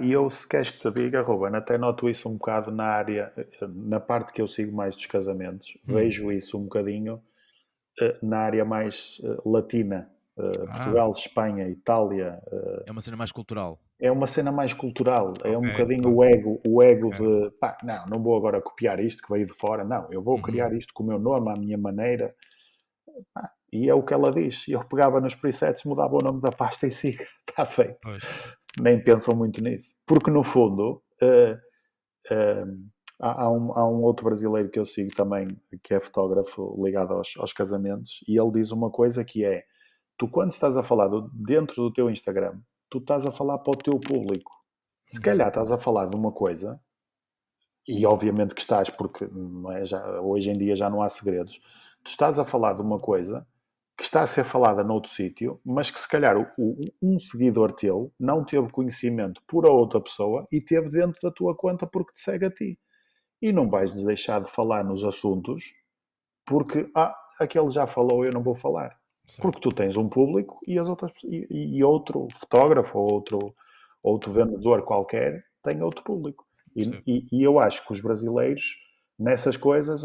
E eu, se queres que te diga, Ruben, até noto isso um bocado na parte que eu sigo mais dos casamentos. Vejo isso um bocadinho na área mais latina. Portugal, Espanha, Itália. É uma cena mais cultural. É uma cena mais cultural. É um bocadinho o ego de, não vou agora copiar isto que veio de fora. Não, eu vou criar isto com o meu nome, à minha maneira. E é o que ela diz. Eu pegava nos presets, mudava o nome da pasta e siga. Está feito. Pois. Nem pensam muito nisso. Porque, no fundo, há um outro brasileiro que eu sigo também, que é fotógrafo ligado aos casamentos, e ele diz uma coisa que é: tu, quando estás a falar dentro do teu Instagram, tu estás a falar para o teu público. Se calhar estás a falar de uma coisa, e obviamente que estás, porque não é, hoje em dia já não há segredos, tu estás a falar de uma coisa que está a ser falada noutro sítio, mas que se calhar um seguidor teu não teve conhecimento por a outra pessoa e teve dentro da tua conta porque te segue a ti. E não vais deixar de falar nos assuntos porque aquele já falou, eu não vou falar. Certo. Porque tu tens um público e as outras e outro fotógrafo ou outro vendedor qualquer tem outro público. Sim. E eu acho que os brasileiros nessas coisas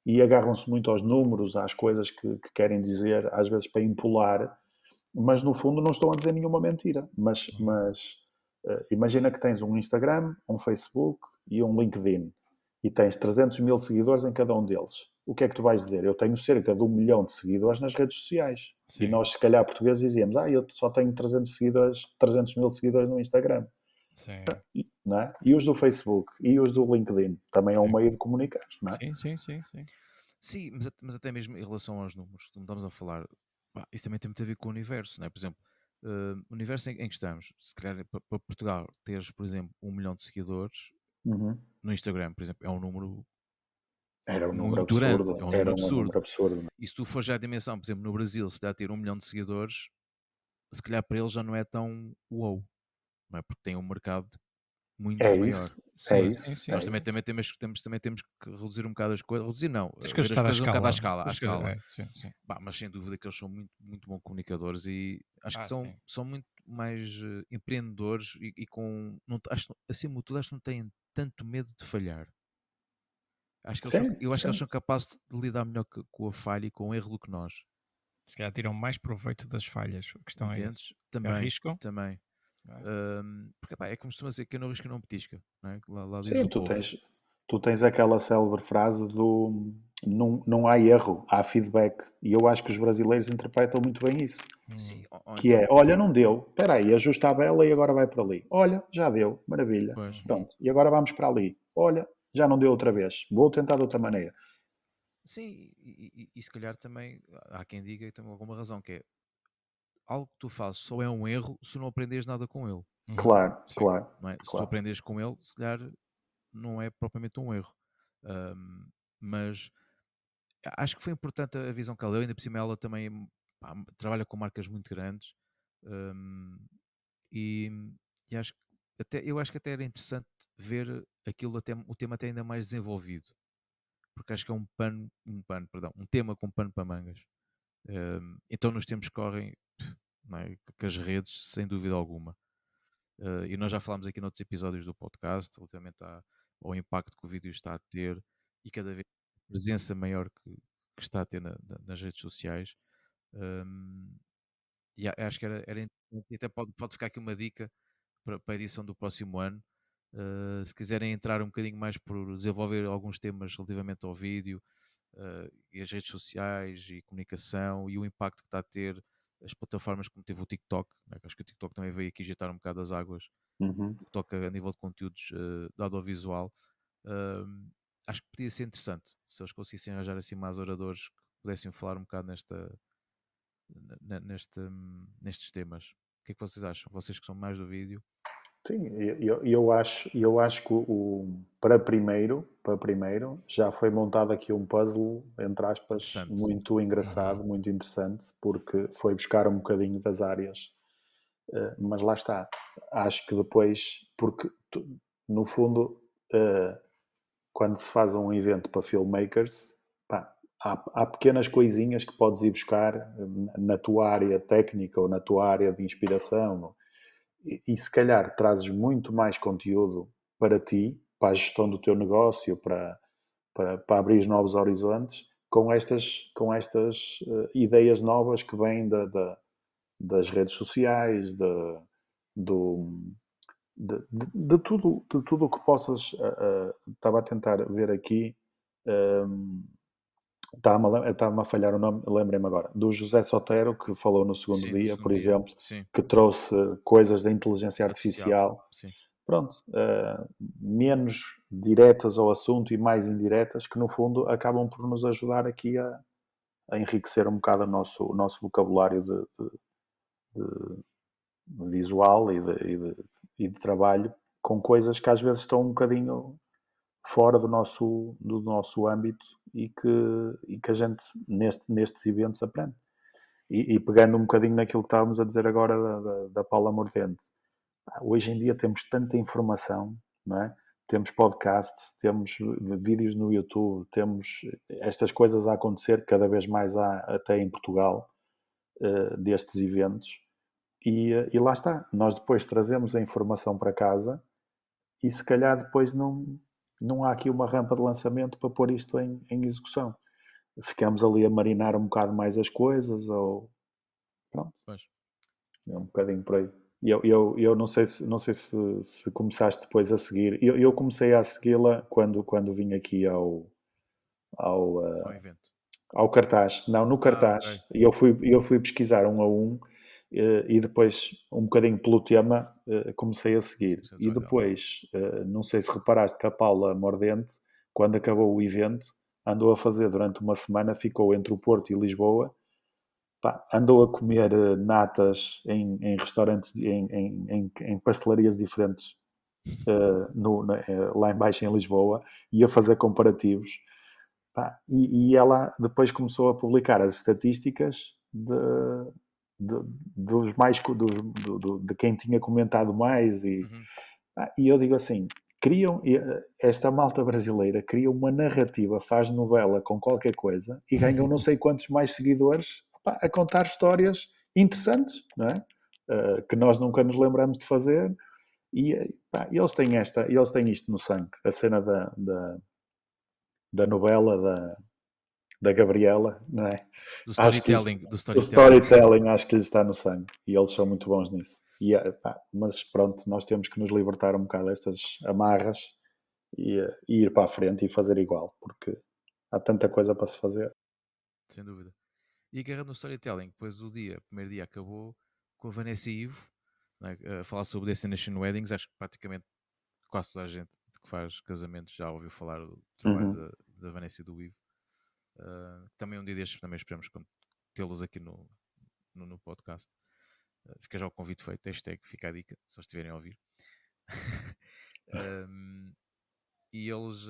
e agarram-se muito aos números, às coisas que querem dizer, às vezes para impular, mas no fundo não estão a dizer nenhuma mentira. Mas imagina que tens um Instagram, um Facebook e um LinkedIn e tens 300 mil seguidores em cada um deles. O que é que tu vais dizer? Eu tenho cerca de 1 milhão de seguidores nas redes sociais. Sim. E nós, se calhar, portugueses dizíamos: eu só tenho 300 mil seguidores no Instagram. Sim. Não é? E os do Facebook e os do LinkedIn também é um meio de comunicar, não é? Sim. Sim, mas até mesmo em relação aos números, como estamos a falar, isso também tem muito a ver com o universo, não é? Por exemplo, o universo em que estamos, se calhar para Portugal teres, por exemplo, 1 milhão de seguidores no Instagram, por exemplo, é um número Era um número muito absurdo. grande, é um Era número um absurdo. número absurdo. Não é? E se tu for já a dimensão, por exemplo, no Brasil, se calhar ter 1 milhão de seguidores, se calhar para eles já não é tão wow, não é? Porque tem um mercado muito É maior. isso. Sim, É isso. sim. Nós é isso. também temos que reduzir um bocado as coisas. Reduzir não, Tens que ver as ajustar a coisas um bocado escala. à escala. Sim. Mas sem dúvida que eles são muito, muito bons comunicadores e acho que Sim. são muito mais empreendedores e com. Não, acho, acima de tudo, acho que não têm tanto medo de falhar. Acho que eu acho que eles são capazes de lidar melhor com a falha e com o erro do que nós. Se calhar tiram mais proveito das falhas. A questão é essa. Também. Arriscam? Também. Porque é como costuma dizer que eu não arrisco não petisca. Não é? Lá diz Sim, o povo. tu tens aquela célebre frase do não há erro, há feedback. E eu acho que os brasileiros interpretam muito bem isso. Sim, Que então, é, olha, não deu, espera aí, ajusta a vela e agora vai para ali. Olha, já deu, maravilha. Pois. Pronto, e agora vamos para ali. Olha, já não deu outra vez, vou tentar de outra maneira. Sim, e se calhar também há quem diga e tem alguma razão, que é algo que tu fazes só é um erro se tu não aprendes nada com ele. Claro. Não é? Se tu aprendes com ele, se calhar não é propriamente um erro. Mas acho que foi importante a visão que ela deu, ainda por cima ela também trabalha com marcas muito grandes e eu acho que até era interessante ver o tema até ainda mais desenvolvido, porque acho que é um tema com pano para mangas. Então nos tempos que correm, não é? Que as redes, sem dúvida alguma. E nós já falámos aqui noutros episódios do podcast relativamente ao impacto que o vídeo está a ter e cada vez a presença maior que está a ter nas redes sociais. E acho que era interessante, e até pode ficar aqui uma dica para a edição do próximo ano. Se quiserem entrar um bocadinho mais por desenvolver alguns temas relativamente ao vídeo e as redes sociais e comunicação e o impacto que está a ter as plataformas como teve o TikTok, né? Acho que o TikTok também veio aqui agitar um bocado as águas no que toca a nível de conteúdos de audiovisual. Acho que podia ser interessante se eles conseguissem arranjar assim mais oradores que pudessem falar um bocado nestes temas. O que é que vocês acham? Vocês que são mais do vídeo? Sim, eu acho que para primeiro já foi montado aqui um puzzle, entre aspas, muito engraçado, muito interessante, porque foi buscar um bocadinho das áreas. Mas lá está. Acho que depois, porque no fundo, quando se faz um evento para filmmakers, há pequenas coisinhas que podes ir buscar na tua área técnica ou na tua área de inspiração. E se calhar trazes muito mais conteúdo para ti, para a gestão do teu negócio, para abrir novos horizontes, com estas ideias novas que vêm das redes sociais, de tudo o que possas. Estava a tentar ver aqui, está-me a falhar o nome, lembrei-me agora, do José Sotero, que falou no segundo dia, por exemplo, que trouxe coisas da inteligência artificial pronto, menos diretas ao assunto e mais indiretas, que no fundo acabam por nos ajudar aqui a enriquecer um bocado o nosso vocabulário de visual e de trabalho, com coisas que às vezes estão um bocadinho fora do nosso âmbito e que a gente nestes eventos aprende. E pegando um bocadinho naquilo que estávamos a dizer agora da Paula Mordente, hoje em dia temos tanta informação, não é? Temos podcasts, temos vídeos no YouTube, temos estas coisas a acontecer, cada vez mais há até em Portugal, destes eventos, e lá está, nós depois trazemos a informação para casa e se calhar depois não há aqui uma rampa de lançamento para pôr isto em execução. Ficamos ali a marinar um bocado mais as coisas, ou pronto, Pois. é um bocadinho por aí. Eu não sei se começaste depois a seguir. Eu comecei a segui-la quando vim aqui ao evento. ao cartaz. Não, no cartaz. Ok. E eu fui pesquisar um a um e depois, um bocadinho pelo tema, comecei a seguir. Isso é E legal. depois, não sei se reparaste que a Paula Mordente, quando acabou o evento, andou a fazer durante uma semana, ficou entre o Porto e Lisboa. Pá, andou a comer natas em restaurantes, em pastelarias diferentes lá embaixo em Lisboa, e a fazer comparativos. Pá, e ela depois começou a publicar as estatísticas dos mais de quem tinha comentado mais e eu digo assim, esta malta brasileira cria uma narrativa, faz novela com qualquer coisa e ganham não sei quantos mais seguidores, pá, a contar histórias interessantes, não é? Que nós nunca nos lembramos de fazer, e pá, eles têm isto no sangue, a cena da novela da Gabriela, não é? Do Acho que storytelling. o storytelling acho que lhes está no sangue e eles são muito bons nisso. Pá, mas pronto, nós temos que nos libertar um bocado destas amarras e ir para a frente e fazer igual, porque há tanta coisa para se fazer. Sem dúvida. E agarrando no storytelling, depois o primeiro dia acabou com a Vanessa e Ivo, né, a falar sobre Destination Weddings. Acho que praticamente quase toda a gente que faz casamentos já ouviu falar do trabalho da Vanessa e do Ivo. Também um dia destes também esperamos tê-los aqui no podcast. Fica já o convite feito, fica a dica, se eles estiverem a ouvir. E eles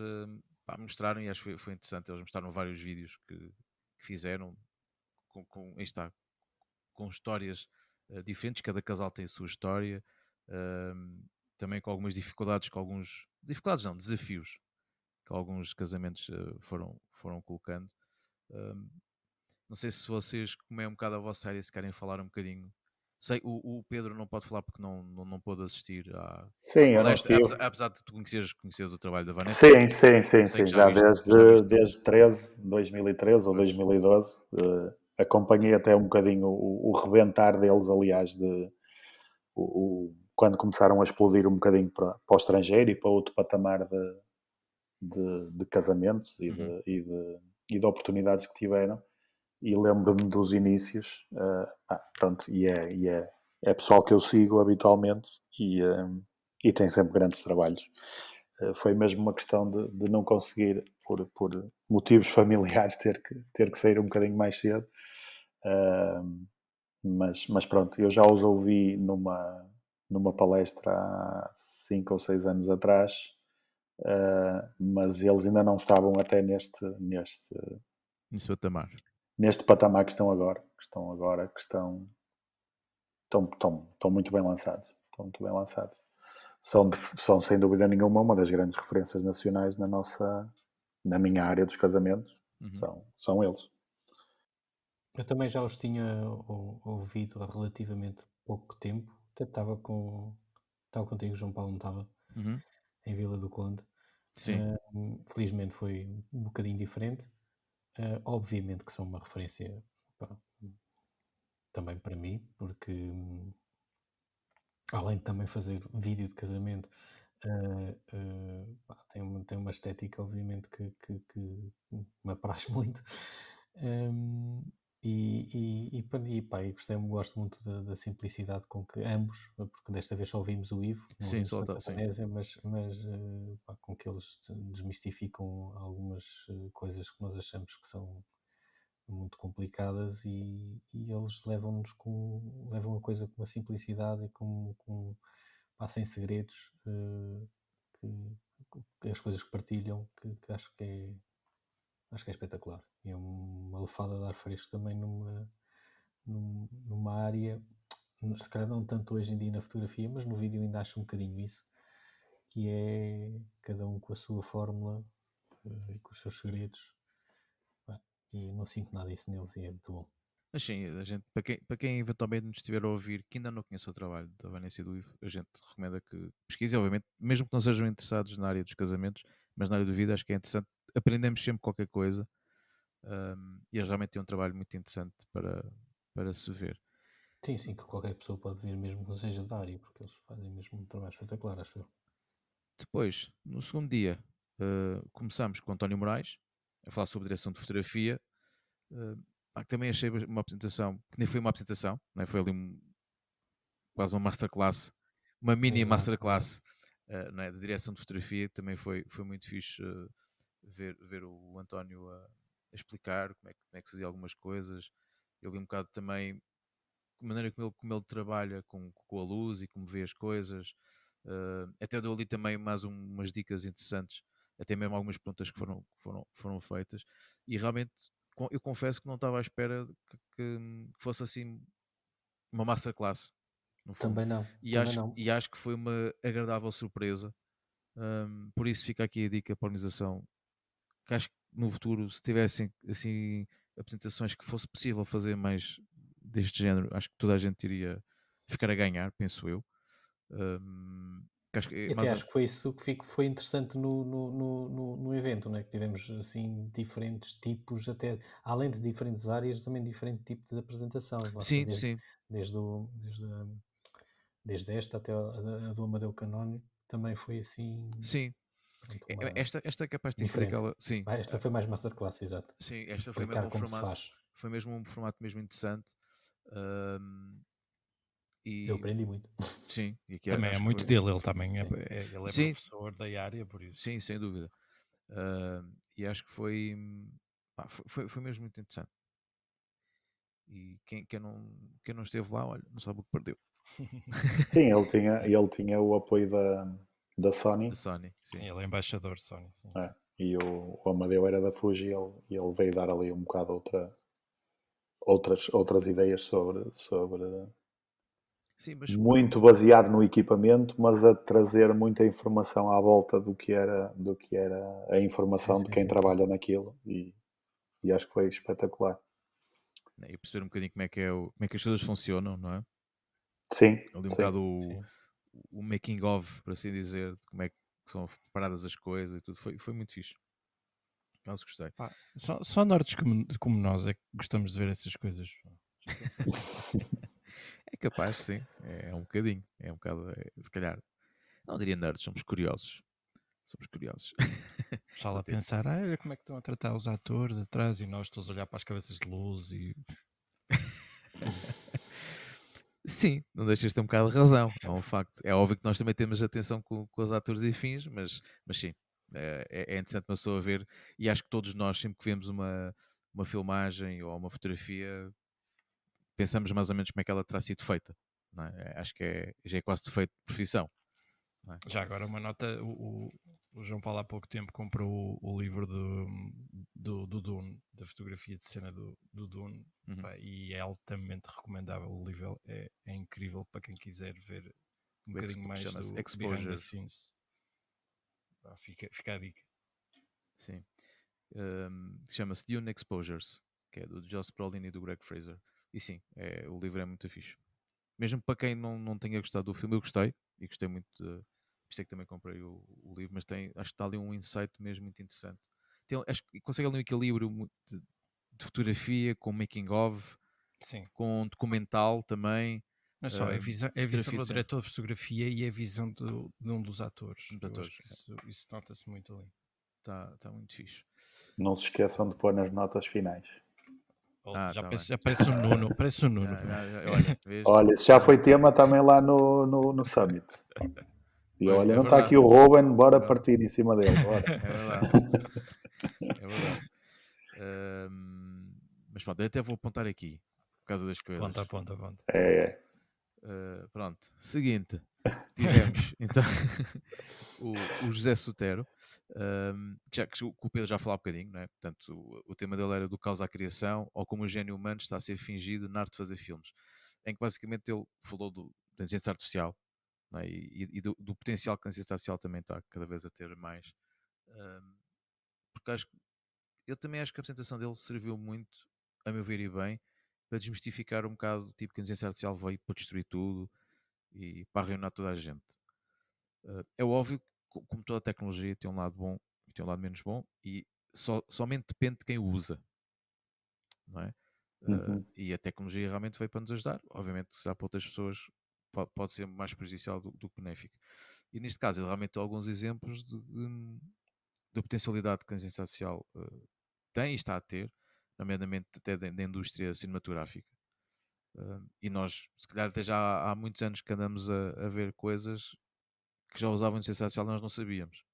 mostraram, e acho que foi interessante, eles mostraram vários vídeos que fizeram com histórias diferentes, cada casal tem a sua história, também com algumas dificuldades, desafios que alguns casamentos foram colocando. Não sei se vocês, como é um bocado a vossa área, se querem falar um bocadinho. Sei, o Pedro não pode falar porque não pôde assistir à Sim, palestra, eu não estive. apesar de tu conheceres o trabalho da Vanessa. Sim, Sei que já já viste tudo. desde 2013 ou 2012 acompanhei até um bocadinho o rebentar deles, aliás, quando começaram a explodir um bocadinho para o estrangeiro e para outro patamar de casamentos e de oportunidades que tiveram. E lembro-me dos inícios, pronto, é pessoal que eu sigo habitualmente e tem sempre grandes trabalhos. Foi mesmo uma questão de não conseguir, por motivos familiares, ter que sair um bocadinho mais cedo. Mas pronto, eu já os ouvi numa palestra há 5 ou 6 anos atrás, mas eles ainda não estavam até neste patamar que estão agora, estão muito bem lançados. Estão muito bem lançados. São sem dúvida nenhuma uma das grandes referências nacionais na minha área dos casamentos. São eles. Eu também já os tinha ouvido há relativamente pouco tempo. Até estava contigo, João Paulo, não estava? Em Vila do Conde. Sim. Felizmente foi um bocadinho diferente. Obviamente que são uma referência também para mim, porque além de também fazer vídeo de casamento, tem uma estética, obviamente, que me apraz muito. E gosto muito da simplicidade com que ambos, porque desta vez só ouvimos o Ivo, não Sim, ouvimos só tanto tá, a sim. Vanésia, mas com que eles desmistificam algumas coisas que nós achamos que são muito complicadas e eles levam a coisa com uma simplicidade e sem segredos, que as coisas que partilham, que acho que é espetacular. E é uma lefada de ar fresco também numa área, se calhar não tanto hoje em dia na fotografia, mas no vídeo ainda acho um bocadinho isso, que é cada um com a sua fórmula e com os seus segredos. E não sinto nada disso neles e é muito bom. Mas sim, a gente, para quem eventualmente nos estiver a ouvir, que ainda não conhece o trabalho da Vanessa e do Ivo, a gente recomenda que pesquise, obviamente, mesmo que não sejam interessados na área dos casamentos, mas na área do vídeo, acho que é interessante. Aprendemos sempre qualquer coisa e eles realmente têm um trabalho muito interessante para se ver. Sim, que qualquer pessoa pode ver, mesmo que não seja da área, porque eles fazem mesmo um trabalho espetacular, acho eu. Depois, no segundo dia, começamos com António Moraes a falar sobre direção de fotografia. Que também achei uma apresentação que nem foi uma apresentação, não é? Foi ali quase uma masterclass, uma mini Exato, masterclass não é? De direção de fotografia. Também foi muito fixe ver o António a explicar como é que se fazia algumas coisas. Eu li um bocado também a maneira como ele trabalha com a luz e como vê as coisas. Até deu ali também mais umas dicas interessantes, até mesmo algumas perguntas que foram feitas. E realmente eu confesso que não estava à espera que fosse assim uma masterclass, no fundo. Também não. E acho que foi uma agradável surpresa. Por isso fica aqui a dica para a organização, que acho que no futuro, se tivessem assim apresentações que fosse possível fazer mais deste género, acho que toda a gente iria ficar a ganhar, penso eu. E até acho que foi isso que foi interessante no evento, né? Que tivemos assim diferentes tipos, até além de diferentes áreas, também diferente tipo de apresentação. Sim, sim. Desde esta até a do Amadeu Canónio, também foi assim. Sim. Pronto, Esta é capaz de ser diferente. aquela. Sim. Esta foi mais masterclass, exato. Sim, esta foi Explicar mesmo um como se formato. faz. Foi mesmo um formato mesmo interessante. Eu aprendi muito. Sim, e aqui também é acho que muito foi... dele, ele também Sim. ele é Sim. professor da área, por isso. Sim, sem dúvida. E acho que foi mesmo muito interessante. E quem não esteve lá, olha, não sabe o que perdeu. Sim, ele tinha o apoio da Sony. Da Sony, sim. Sim, ele é embaixador de Sony. Sim, é. E o Amadeu era da Fuji e ele veio dar ali um bocado outras ideias sobre Sim, mas muito baseado no equipamento, mas a trazer muita informação à volta do que era a informação de quem trabalha naquilo e acho que foi espetacular. E perceber um bocadinho como é que as coisas funcionam, não é? Sim. Ali um bocado o making of, por assim dizer, de como é que são preparadas as coisas e tudo. Foi muito fixe. Mas gostei. Só nortes como nós é que gostamos de ver essas coisas. É capaz, sim. É um bocadinho. É um bocado, se calhar. Não diria nerds, somos curiosos. Somos curiosos. Pessoal a pensar, olha como é que estão a tratar os atores atrás e nós todos a olhar para as cabeças de luz e... Sim, não deixas de ter um bocado de razão, é um facto. É óbvio que nós também temos atenção com os atores e fins, mas sim, é interessante uma pessoa ver, e acho que todos nós, sempre que vemos uma filmagem ou uma fotografia, pensamos mais ou menos como é que ela terá sido feita. Não é? Acho que já é quase defeito de profissão. Não é? Já agora uma nota, o João Paulo há pouco tempo comprou o livro do Dune, da fotografia de cena do Dune, pá, e é altamente recomendável. O livro é incrível para quem quiser ver um bocadinho mais do behind the scenes. Pá, fica a dica. Sim. Chama-se Dune Exposures, que é do Joss Brolin e do Greg Fraser. E sim, o livro é muito fixe. Mesmo para quem não tenha gostado do filme, eu gostei, e gostei muito de... Isto é que também comprei o livro, mas acho que está ali um insight mesmo muito interessante. Acho que consegue ali um equilíbrio de fotografia com making of, sim, com documental também. Não é só, é a visão do diretor de fotografia e a visão de um dos atores. Isso nota-se muito ali. Está muito fixe. Não se esqueçam de pôr nas notas finais. Já tá parece, bem. já parece um Nuno. Parece um Nuno. Olha, vês? Olha, isso já foi tema também lá no Summit. E Pois, olha, é não está verdade. aqui o Ruben, bora Pronto. partir em cima dele. Bora. É verdade. É verdade. Mas pronto, eu até vou apontar aqui, por causa das coisas. Ponta. É. Pronto, seguinte, tivemos então o José Sotero, que o Pedro já falou há bocadinho, não é? Portanto, o tema dele era do caos à criação, ou como o gênio humano está a ser fingido na arte de fazer filmes, em que basicamente ele falou da inteligência artificial, não é? E do potencial que a inteligência artificial também está cada vez a ter mais, porque eu também acho que a apresentação dele serviu muito, a meu ver e bem, para desmistificar um bocado, tipo, que a inteligência artificial veio para destruir tudo e para arruinar toda a gente. É óbvio que, como toda a tecnologia, tem um lado bom e tem um lado menos bom, e somente depende de quem o usa, não é? E a tecnologia realmente veio para nos ajudar. Obviamente, que será para outras pessoas, pode ser mais prejudicial do que benéfico. E neste caso, ele realmente tem alguns exemplos da potencialidade que a inteligência artificial tem e está a ter, nomeadamente até da indústria cinematográfica. E nós, se calhar, até já há muitos anos que andamos a ver coisas que já usavam inteligência artificial e nós não sabíamos.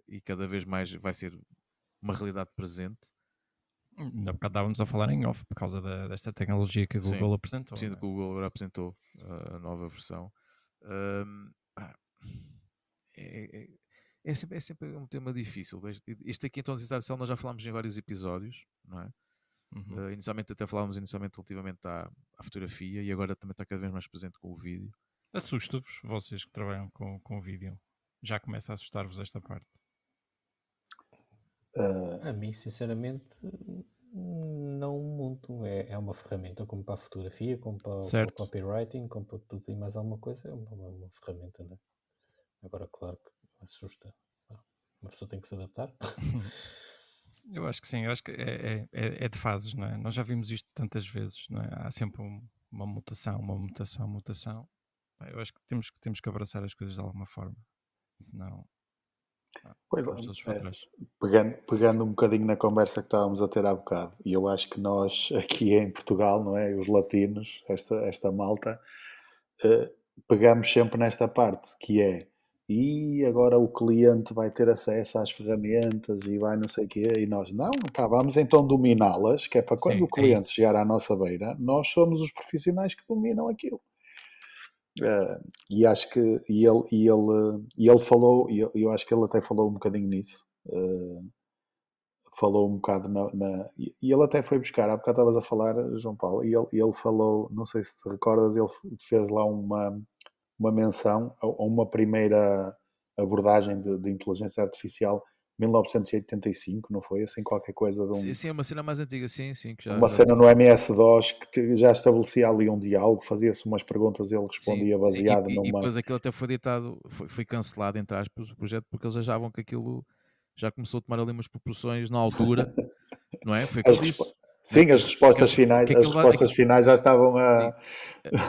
E cada vez mais vai ser uma realidade presente. Ainda bocado estávamos a falar em off por causa desta tecnologia que a Google apresentou. Sim, né? que o Google agora apresentou a nova versão. É sempre um tema difícil. Este aqui, então, de inteligência artificial, nós já falámos em vários episódios, não é? Inicialmente até falávamos relativamente à fotografia e agora também está cada vez mais presente com o vídeo. Assusta-vos, vocês que trabalham com o vídeo? Já começa a assustar-vos esta parte? A mim, sinceramente, não muito. É uma ferramenta como para a fotografia, como para o copywriting, como para tudo e mais alguma coisa. É uma ferramenta, né? Agora, claro que assusta. Uma pessoa tem que se adaptar. Eu acho que sim, eu acho que é de fases, não é? Nós já vimos isto tantas vezes, não é? Há sempre uma mutação. Eu acho que temos que abraçar as coisas de alguma forma, senão vamos todos para trás. Pegando um bocadinho na conversa que estávamos a ter há bocado, e eu acho que nós aqui em Portugal, não é? Os latinos, esta malta, pegamos sempre nesta parte que é e agora o cliente vai ter acesso às ferramentas e vai não sei o quê, e nós, não, tá, vamos então dominá-las, que é para quando o cliente chegar à nossa beira, nós somos os profissionais que dominam aquilo. E acho que ele falou, e eu acho que ele até falou um bocadinho nisso, falou um bocado e ele até foi buscar, há bocado estavas a falar, João Paulo, e ele falou, não sei se te recordas, ele fez lá uma menção a uma primeira abordagem de inteligência artificial 1985, não foi? Assim, qualquer coisa de Sim, é uma cena mais antiga, sim. Que já, uma cena no MS-DOS que já estabelecia ali um diálogo, fazia-se umas perguntas e ele respondia baseado numa... E depois aquilo até foi ditado, foi cancelado, entre aspas, o projeto, porque eles achavam que aquilo já começou a tomar ali umas proporções na altura, não é? Foi o que ele disse. Sim, as respostas finais já estavam a...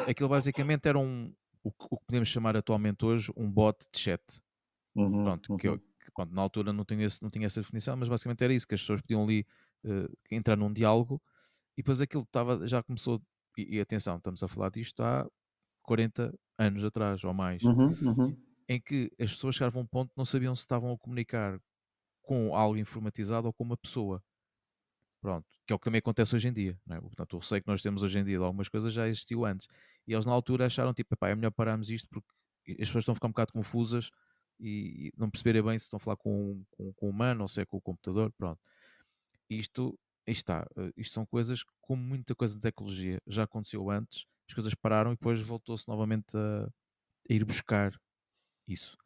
Aquilo basicamente era o que podemos chamar atualmente hoje um bot de chat. Pronto, que na altura não tinha essa definição, mas basicamente era isso, que as pessoas podiam ali entrar num diálogo e depois aquilo já começou, e atenção, estamos a falar disto há 40 anos atrás ou mais, em que as pessoas chegavam a um ponto que não sabiam se estavam a comunicar com algo informatizado ou com uma pessoa. Pronto, que é o que também acontece hoje em dia. Não é? Portanto, o receio que nós temos hoje em dia de algumas coisas já existiu antes. E eles na altura acharam, tipo, é melhor pararmos isto porque as pessoas estão a ficar um bocado confusas e não perceberem bem se estão a falar com um humano ou se é com o computador. Pronto. Isto são coisas, como muita coisa de tecnologia, já aconteceu antes, as coisas pararam e depois voltou-se novamente a ir buscar isso.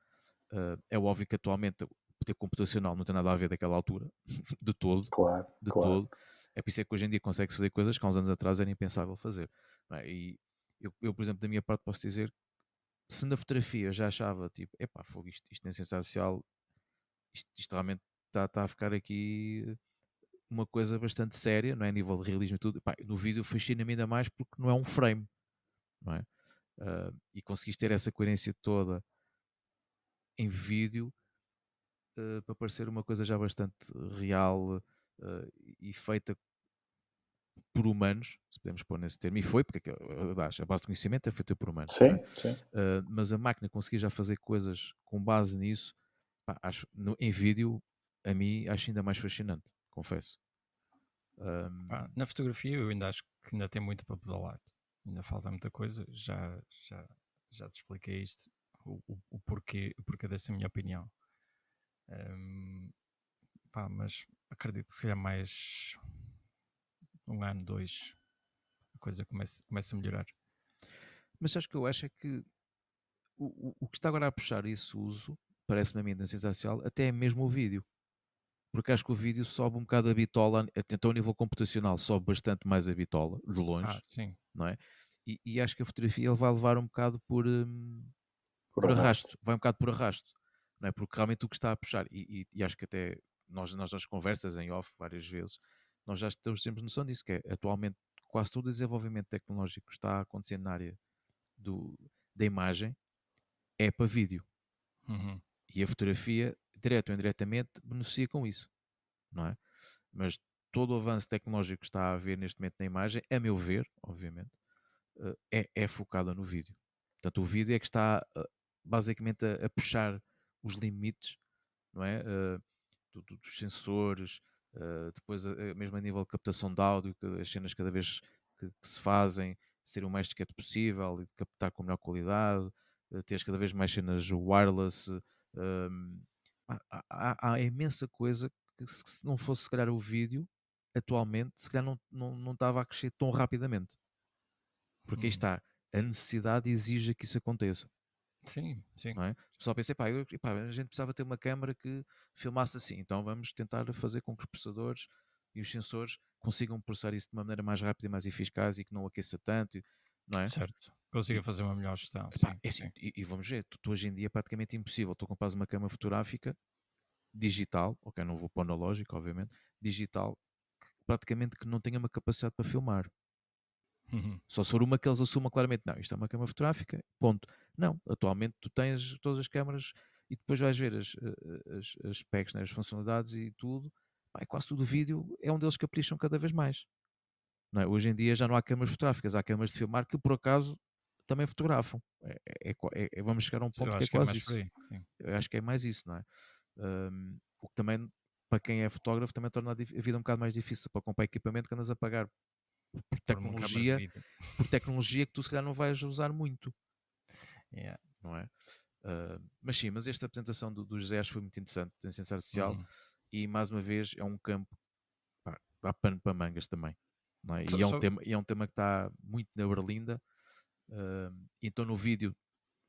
É óbvio que atualmente o poder computacional não tem nada a ver daquela altura, de todo. Claro. Todo. É por isso é que hoje em dia consegue-se fazer coisas que há uns anos atrás era impensável fazer. É? E eu, por exemplo, da minha parte posso dizer, se na fotografia já achava, tipo, epá, fogo, isto na ciência artificial, isto realmente está a ficar aqui uma coisa bastante séria, não é? A nível de realismo e tudo. Epá, no vídeo fascina-me ainda mais porque não é um frame, não é? E conseguiste ter essa coerência toda em vídeo para parecer uma coisa já bastante real e feita por humanos, se podemos pôr nesse termo, e foi, porque aliás, a base de conhecimento é feita por humanos, Sim, não é? sim. Mas a máquina conseguir já fazer coisas com base nisso, pá, em vídeo, a mim acho ainda mais fascinante, confesso. Na fotografia eu ainda acho que ainda tem muito para pedalar. Ainda falta muita coisa. Já te expliquei isto, o porquê dessa minha opinião. Mas acredito que seja mais 1 ano, 2, a coisa começa a melhorar. Mas acho que eu acho é que o que está agora a puxar esse uso, parece-me a mim, da inteligência artificial, até é mesmo o vídeo. Porque acho que o vídeo sobe um bocado a bitola, então a nível computacional sobe bastante mais a bitola, de longe, Sim. não é? E acho que a fotografia ele vai levar um bocado por arrasto. vai um bocado por arrasto, não é? Porque realmente o que está a puxar, e acho que até nós nas conversas em off várias vezes, nós já temos noção disso, que é atualmente quase todo o desenvolvimento tecnológico que está a acontecer na área da imagem é para vídeo. Uhum. E a fotografia, direto ou indiretamente, beneficia com isso, não é? Mas todo o avanço tecnológico que está a haver neste momento na imagem, a meu ver, obviamente, é focado no vídeo. Portanto, o vídeo é que está basicamente a puxar os limites, não é? Dos sensores, depois mesmo a nível de captação de áudio, que as cenas cada vez que se fazem serem o mais discreto possível e de captar com melhor qualidade, teres cada vez mais cenas wireless. Há imensa coisa que se não fosse se calhar o vídeo, atualmente, se calhar não estava a crescer tão rapidamente. Porque aí está, a necessidade exige que isso aconteça. Sim, sim. Não é? O pessoal pensa, a gente precisava ter uma câmara que filmasse assim, então vamos tentar fazer com que os processadores e os sensores consigam processar isso de uma maneira mais rápida e mais eficaz e que não aqueça tanto, não é? Certo, consiga fazer uma melhor gestão. Assim, e vamos ver, tu hoje em dia é praticamente impossível, tu compras uma câmara fotográfica digital, ok, não vou pôr analógico, obviamente, digital, praticamente que não tenha uma capacidade para filmar. Só se for uma que eles assumam claramente, não, isto é uma câmara fotográfica, ponto. Não, atualmente tu tens todas as câmaras e depois vais ver as specs, né, as funcionalidades e tudo, quase tudo vídeo é um deles que capricham cada vez mais. Não é? Hoje em dia já não há câmaras fotográficas, há câmaras de filmar que por acaso também fotografam. Vamos chegar a um ponto que é quase isso. Eu acho que é mais isso, não é? O que também, para quem é fotógrafo, também torna a vida um bocado mais difícil para comprar equipamento que andas a pagar por tecnologia que tu se calhar não vais usar muito. Não é? Mas sim, mas esta apresentação do José acho que foi muito interessante, da inteligência artificial, e mais uma vez é um campo há pano para mangas também, não é? E é um tema que está muito na berlinda, então no vídeo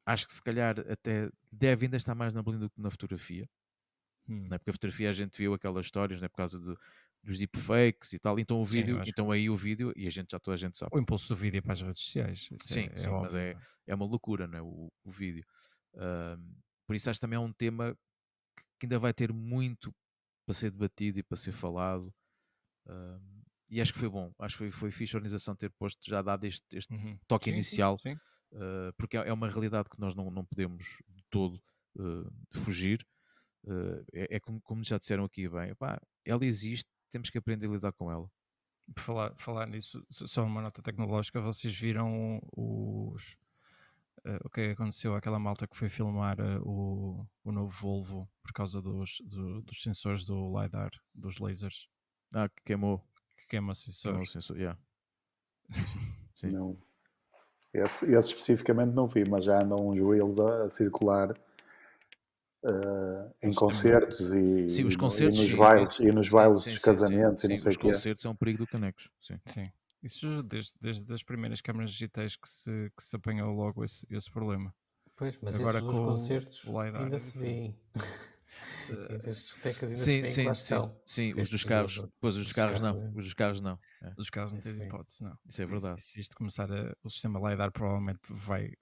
acho que se calhar até deve ainda estar mais na berlinda do que na fotografia, não é? Porque a fotografia a gente viu aquelas histórias, não é? Por causa dos deepfakes e tal, então o vídeo, aí o vídeo, e toda a gente sabe. O impulso do vídeo para as redes sociais. Sim, mas é uma loucura, não é? O vídeo. Por isso acho que também é um tema que ainda vai ter muito para ser debatido e para ser falado. E acho que foi bom, acho que foi fixe a organização ter posto, já dado este toque inicial, sim. Porque é uma realidade que nós não podemos de todo fugir. É como já disseram aqui bem, ela existe, temos que aprender a lidar com ela. Por falar nisso, só uma nota tecnológica, vocês viram o que aconteceu àquela malta que foi filmar o novo Volvo por causa dos sensores do LiDAR, dos lasers? Que queimou. Queima o sensor. Queimou o sensor, yeah. Sim. Não. Esse especificamente não vi, mas já andam uns reels a circular em concertos e nos bailes, e nos bailes dos casamentos e não sei o quê. Os concertos é um perigo do canecos. Sim. Isso desde as primeiras câmaras digitais que se apanhou logo esse problema. Pois, mas agora esses dos concertos ainda se vêem. E das discotecas ainda se vêem que lá estão. Sim, os dos carros. Pois, os dos carros não. Os dos carros não. Os dos carros não têm hipótese, não. Isso é verdade. Se isto começar o sistema LiDAR provavelmente vai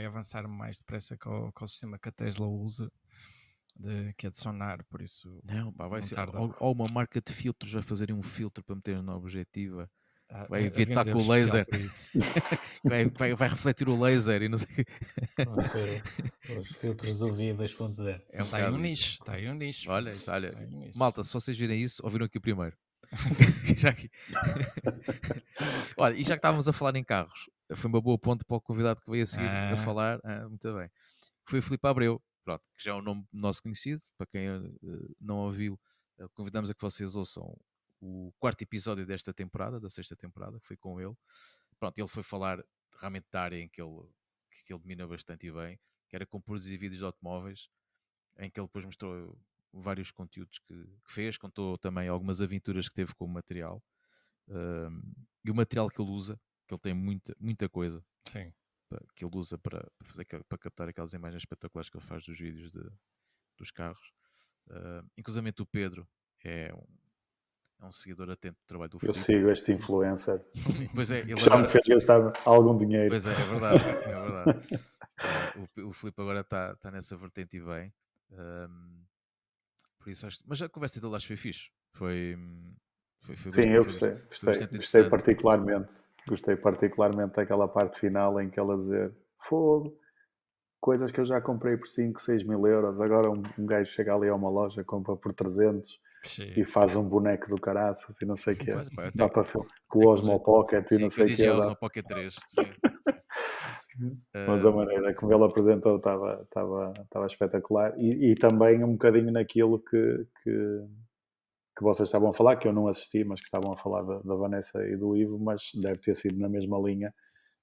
avançar mais depressa que o sistema que a Tesla usa, que é de sonar, por isso... Não, vai ser... Ou uma marca de filtros vai fazer um filtro para meter na objetiva. Vai evitar com o laser. vai refletir o laser e não sei. Vão ser os filtros UV 2.0. Está aí um nicho. Olha, malta, se vocês virem isso, ouviram aqui primeiro. Já que- Olha, e já que estávamos a falar em carros, foi uma boa ponte para o convidado que veio a seguir a falar. Muito bem. Foi o Filipe Abreu, pronto, que já é um nome nosso conhecido. Para quem não ouviu, convidamos a que vocês ouçam o 4º episódio desta temporada, da 6ª temporada, que foi com ele. Pronto, ele foi falar realmente da área que ele domina bastante e bem, que era com produzir vídeos de automóveis, em que ele depois mostrou vários conteúdos que fez, contou também algumas aventuras que teve com o material. E o material que ele usa, que ele tem muita coisa. Sim. Que ele usa para para captar aquelas imagens espetaculares que ele faz dos vídeos dos carros. Inclusive o Pedro é um seguidor atento do trabalho do Eu Filipe. sigo este influencer. Pois é, ele Já agora... me fez gastar algum dinheiro. Pois é verdade, é verdade. O Filipe agora está nessa vertente e bem. Por isso mas a conversa dele acho que foi fixe. Foi Sim, eu gostei. Gostei particularmente. Gostei particularmente daquela parte final em que ela dizer fogo, coisas que eu já comprei por 5, 6 mil euros. Agora um gajo chega ali a uma loja, compra por 300 e faz um boneco do caraças e não sei o que é. Dá para com o Osmo Pocket e não sei o que é. Osmo Pocket 3, sim. Mas a maneira como ele apresentou estava espetacular e também um bocadinho naquilo que vocês estavam a falar, que eu não assisti, mas que estavam a falar da Vanessa e do Ivo, mas deve ter sido na mesma linha.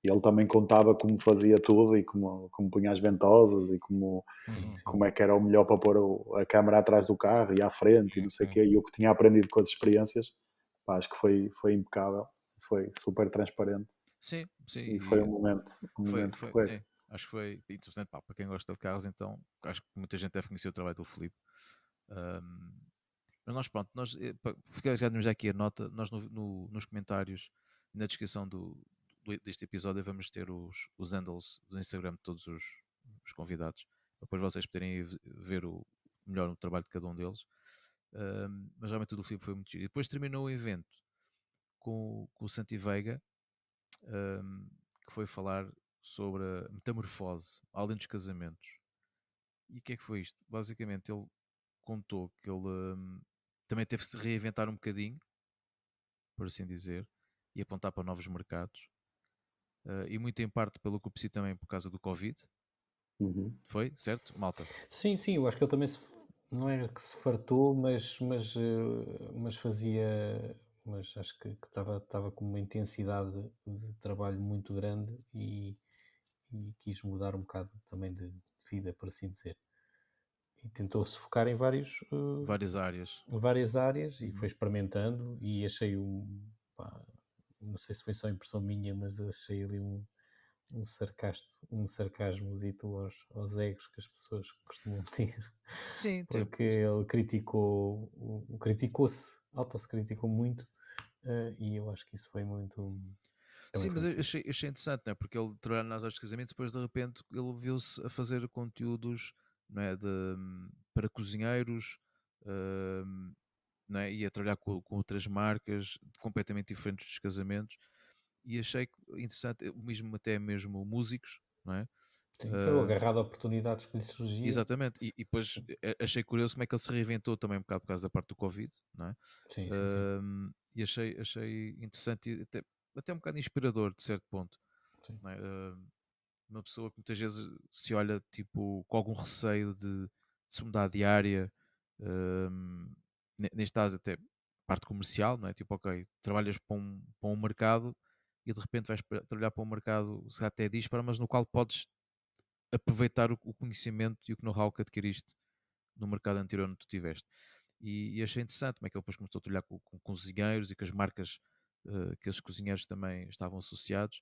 E ele também contava como fazia tudo e como punha as ventosas e como é que era o melhor para pôr a câmera atrás do carro e à frente e não sei o quê. E o que tinha aprendido com as experiências, pá, acho que foi impecável, foi super transparente. Sim. E foi um momento sim, acho que foi interessante, para quem gosta de carros, então acho que muita gente deve conhecer o trabalho do Filipe. Mas nós, pronto, já aqui a nota, nós nos comentários, na descrição deste episódio, vamos ter os handles do Instagram de todos os convidados, para depois vocês poderem ver melhor o trabalho de cada um deles. Mas realmente o do Filipe foi muito giro. E depois terminou o evento com o Santi Veiga, que foi falar sobre a metamorfose, além dos casamentos. E o que é que foi isto? Basicamente ele contou que ele também teve de se reinventar um bocadinho, por assim dizer, e apontar para novos mercados. E muito em parte pelo que eu percebi também por causa do Covid. Foi, certo, malta? Sim, eu acho que ele também não é que se fartou, mas fazia, mas acho que estava com uma intensidade de trabalho muito grande e quis mudar um bocado também de vida, por assim dizer. E tentou-se focar em várias áreas. Várias áreas e foi experimentando e achei não sei se foi só impressão minha, mas achei ali um sarcasmozito aos egos que as pessoas costumam ter. Sim, porque ele criticou-se, auto-se criticou muito e eu acho que isso foi muito... Sim, mas eu achei interessante, não é? Porque ele trabalha nas artes de casamentos e depois de repente ele viu-se a fazer conteúdos, não é? Para cozinheiros, não é? E a trabalhar com outras marcas completamente diferentes dos casamentos, e achei interessante, até mesmo músicos, não é? Sim, foi agarrado a oportunidades que lhe surgiam. Exatamente, e depois achei curioso como é que ele se reinventou também um bocado por causa da parte do Covid, não é? Sim. E achei interessante e até um bocado inspirador de certo ponto, não é? Uma pessoa que muitas vezes se olha tipo com algum receio de se mudar de área, neste caso até parte comercial, não é? Tipo, ok, trabalhas para um mercado e de repente vais trabalhar para um mercado se até dispara, mas no qual podes aproveitar o conhecimento e o know-how que adquiriste no mercado anterior onde tu estiveste. E achei interessante como é que ele depois começou a trabalhar com cozinheiros e com as marcas que esses cozinheiros também estavam associados.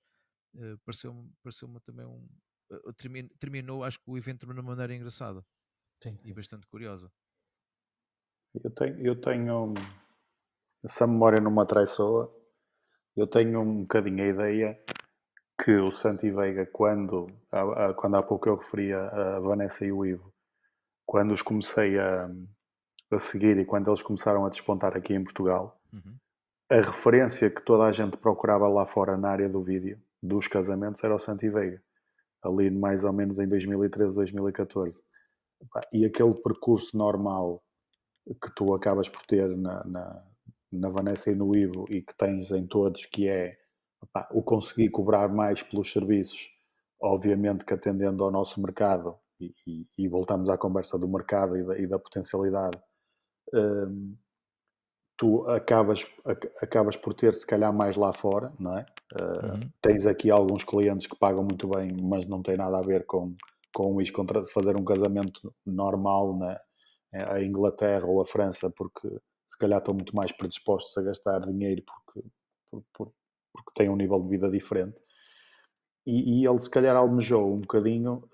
Pareceu-me também terminou, acho que o evento de uma maneira engraçada. Sim. E bastante curiosa. Eu tenho essa memória não me atraiçoa. Eu tenho um bocadinho a ideia que o Santi Veiga, quando há pouco eu referia a Vanessa e o Ivo, quando os comecei a seguir e quando eles começaram a despontar aqui em Portugal, a referência que toda a gente procurava lá fora na área do vídeo, dos casamentos, era o Santi Veiga. Ali mais ou menos em 2013, 2014. E aquele percurso normal que tu acabas por ter na Vanessa e no Ivo e que tens em todos, que é o conseguir cobrar mais pelos serviços, obviamente que atendendo ao nosso mercado, e voltamos à conversa do mercado e da potencialidade, tu acabas por ter se calhar mais lá fora, não é? Tens aqui alguns clientes que pagam muito bem, mas não tem nada a ver com isso, contra fazer um casamento normal a Inglaterra ou a França, porque se calhar estão muito mais predispostos a gastar dinheiro porque têm um nível de vida diferente. E ele se calhar almejou um bocadinho,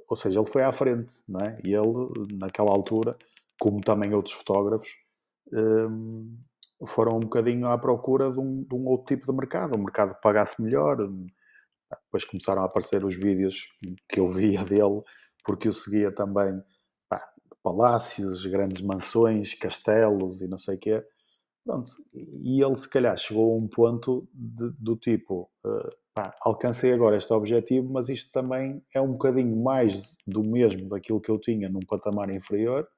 ou seja, ele foi à frente, não é? E ele, naquela altura, como também outros fotógrafos, foram um bocadinho à procura de um outro tipo de mercado, um mercado que pagasse melhor. Depois começaram a aparecer os vídeos que eu via dele, porque eu seguia também palácios, grandes mansões, castelos e não sei o quê. Pronto, e ele se calhar chegou a um ponto do tipo, alcancei agora este objetivo, mas isto também é um bocadinho mais do mesmo daquilo que eu tinha num patamar inferior,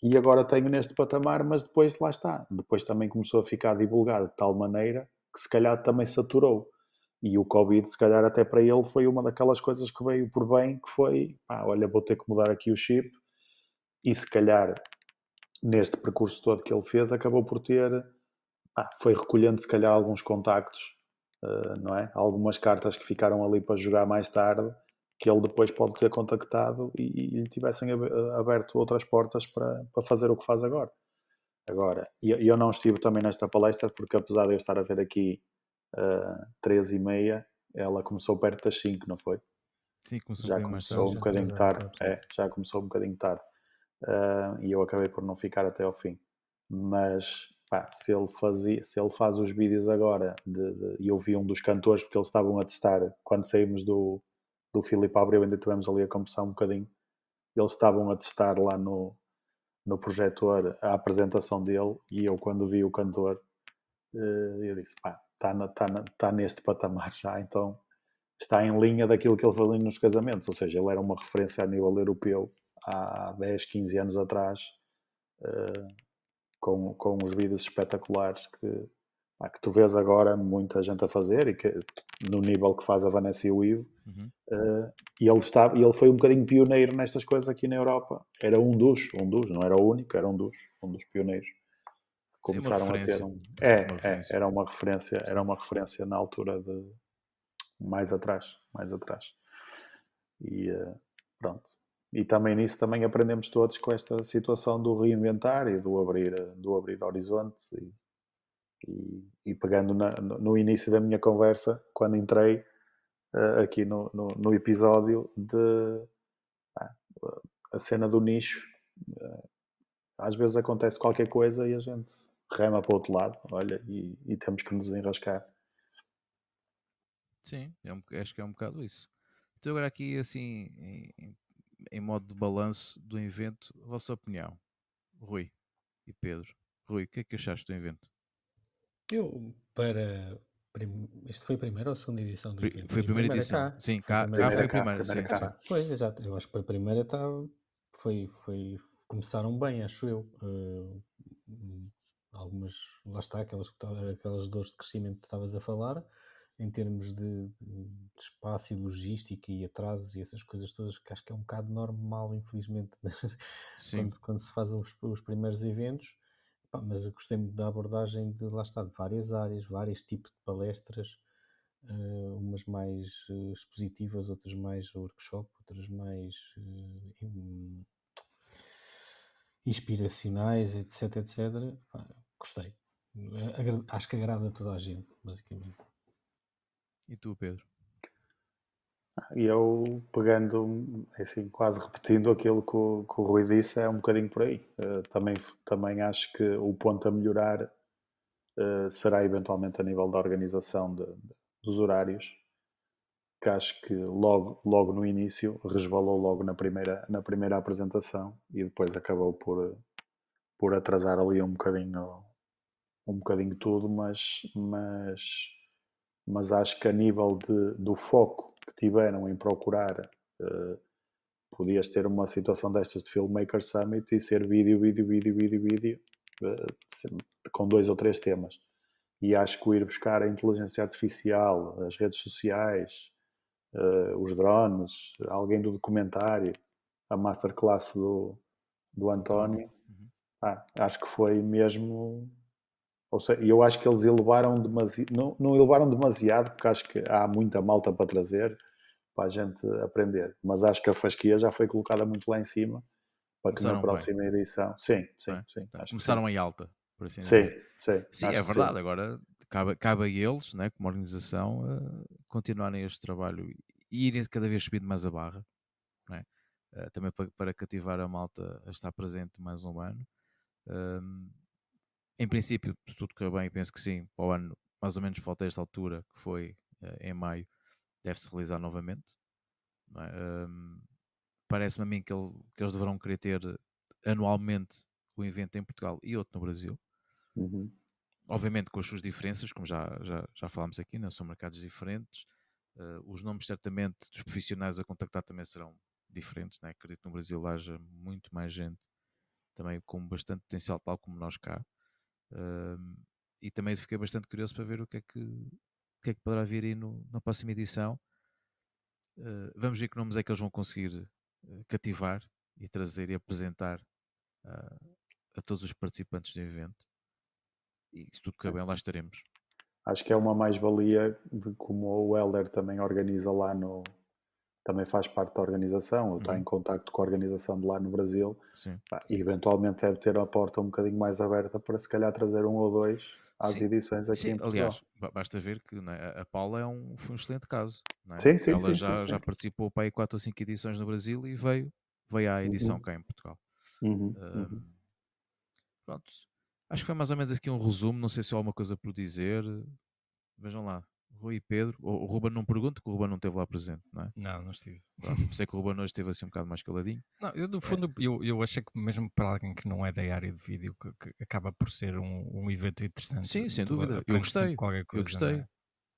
e agora tenho neste patamar, mas depois lá está. Depois também começou a ficar divulgado de tal maneira que se calhar também saturou. E o Covid, se calhar até para ele foi uma daquelas coisas que veio por bem, que foi, olha, vou ter que mudar aqui o chip, e se calhar neste percurso todo que ele fez, acabou por ter, foi recolhendo se calhar alguns contactos, não é? Algumas cartas que ficaram ali para jogar mais tarde, que ele depois pode ter contactado e lhe tivessem aberto outras portas para fazer o que faz agora. Eu não estive também nesta palestra, porque apesar de eu estar a ver aqui 3h30, ela começou perto das 5, não foi? Sim, começou Já um bocadinho mais começou tarde. um bocadinho tarde. Já começou um bocadinho tarde. E eu acabei por não ficar até ao fim. Mas se ele faz os vídeos agora, e eu vi um dos cantores, porque eles estavam a testar, quando saímos do Filipe Abreu, ainda tivemos ali a conversar um bocadinho, eles estavam a testar lá no projetor a apresentação dele, e eu quando vi o cantor, eu disse, está neste patamar já, então está em linha daquilo que ele fazia nos casamentos, ou seja, ele era uma referência a nível europeu há 10, 15 anos atrás, com os vídeos espetaculares que tu vês agora muita gente a fazer, e que no nível que faz a Vanessa e o Ivo, e ele foi um bocadinho pioneiro nestas coisas aqui na Europa. Era um dos, não era o único, era um dos pioneiros. Começaram a ter era uma referência na altura de mais atrás. E pronto. E também nisso também aprendemos todos com esta situação do reinventar e do abrir horizontes, e pegando no início da minha conversa, quando entrei aqui no episódio, a cena do nicho. Às vezes acontece qualquer coisa e a gente rema para o outro lado, olha, e temos que nos enrascar. Sim, acho que é um bocado isso. Então agora aqui assim, em modo de balanço do evento, a vossa opinião, Rui e Pedro. Rui, o que é que achaste do evento? Eu, isto foi a primeira ou a segunda edição do evento? Foi a primeira edição. Cá. Sim, foi cá foi a primeira. Sim. Pois, exato. Eu acho que foi a primeira, começaram bem, acho eu. Algumas, lá está, aquelas dores de crescimento que estavas a falar, em termos de espaço e logística e atrasos e essas coisas todas, que acho que é um bocado normal, infelizmente, quando se fazem os primeiros eventos. Mas eu gostei muito da abordagem de várias áreas, vários tipos de palestras, umas mais expositivas, outras mais workshop, outras mais inspiracionais, etc. Gostei. Acho que agrada a toda a gente, basicamente. E tu, Pedro? E eu, pegando, assim, quase repetindo aquilo que o Rui disse, é um bocadinho por aí. Também acho que o ponto a melhorar será eventualmente a nível da organização dos horários, que acho que logo no início resvalou logo na primeira apresentação, e depois acabou por atrasar ali um bocadinho tudo, mas acho que a nível do foco que tiveram em procurar, podias ter uma situação destas de Filmmaker Summit e ser vídeo, com 2 ou 3 temas. E acho que o ir buscar a inteligência artificial, as redes sociais, os drones, alguém do documentário, a masterclass do António, acho que foi mesmo. Ou seja, eu acho que eles elevaram demasiado, não elevaram demasiado, porque acho que há muita malta para trazer, para a gente aprender. Mas acho que a fasquia já foi colocada muito lá em cima, para que na Começaram bem, próxima edição. Sim, não sim, é? sim. Portanto, Acho que começaram sim. em alta, por assim Sim, dizer. sim. Sim, Acho é que verdade. sim. Agora cabe a eles, né, como organização, continuarem este trabalho e irem cada vez subindo mais a barra, não é? Também para cativar a malta a estar presente mais um ano. Em princípio, se tudo correr bem, penso que sim, para o ano, mais ou menos falta esta altura, que foi em maio, deve-se realizar novamente. Não é? Parece-me a mim que eles deverão querer ter anualmente o evento em Portugal e outro no Brasil. Uhum. Obviamente com as suas diferenças, como já falámos aqui, né? São mercados diferentes. Os nomes, certamente, dos profissionais a contactar também serão diferentes. Né? Acredito que no Brasil haja muito mais gente também com bastante potencial, tal como nós cá. E também fiquei bastante curioso para ver o que é que poderá vir aí na próxima edição. Vamos ver que nomes é que eles vão conseguir cativar e trazer e apresentar a todos os participantes do evento. E se tudo correr bem, lá estaremos. Acho que é uma mais-valia de como o Helder também organiza lá no. Também faz parte da organização, ou está em contacto com a organização de lá no Brasil. Sim. E eventualmente deve ter a porta um bocadinho mais aberta para se calhar trazer 1 ou 2 às Sim, edições aqui sim. em Portugal. Aliás, basta ver que, né, a Paula foi um excelente caso. Não é? Sim, sim, Ela sim, já sim. participou para aí 4 ou 5 edições no Brasil e veio à edição cá em Portugal. Pronto. Acho que foi mais ou menos aqui um resumo. Não sei se há alguma coisa por dizer. Vejam lá. Rui e Pedro. O Ruben não pergunta, que o Ruben não esteve lá presente, não é? Não estive. Pronto, sei que o Ruben hoje esteve assim um bocado mais caladinho. Não, eu no fundo eu achei que mesmo para alguém que não é da área de vídeo que acaba por ser um evento interessante. Sim, sem dúvida. Eu gostei. Qualquer coisa, eu gostei.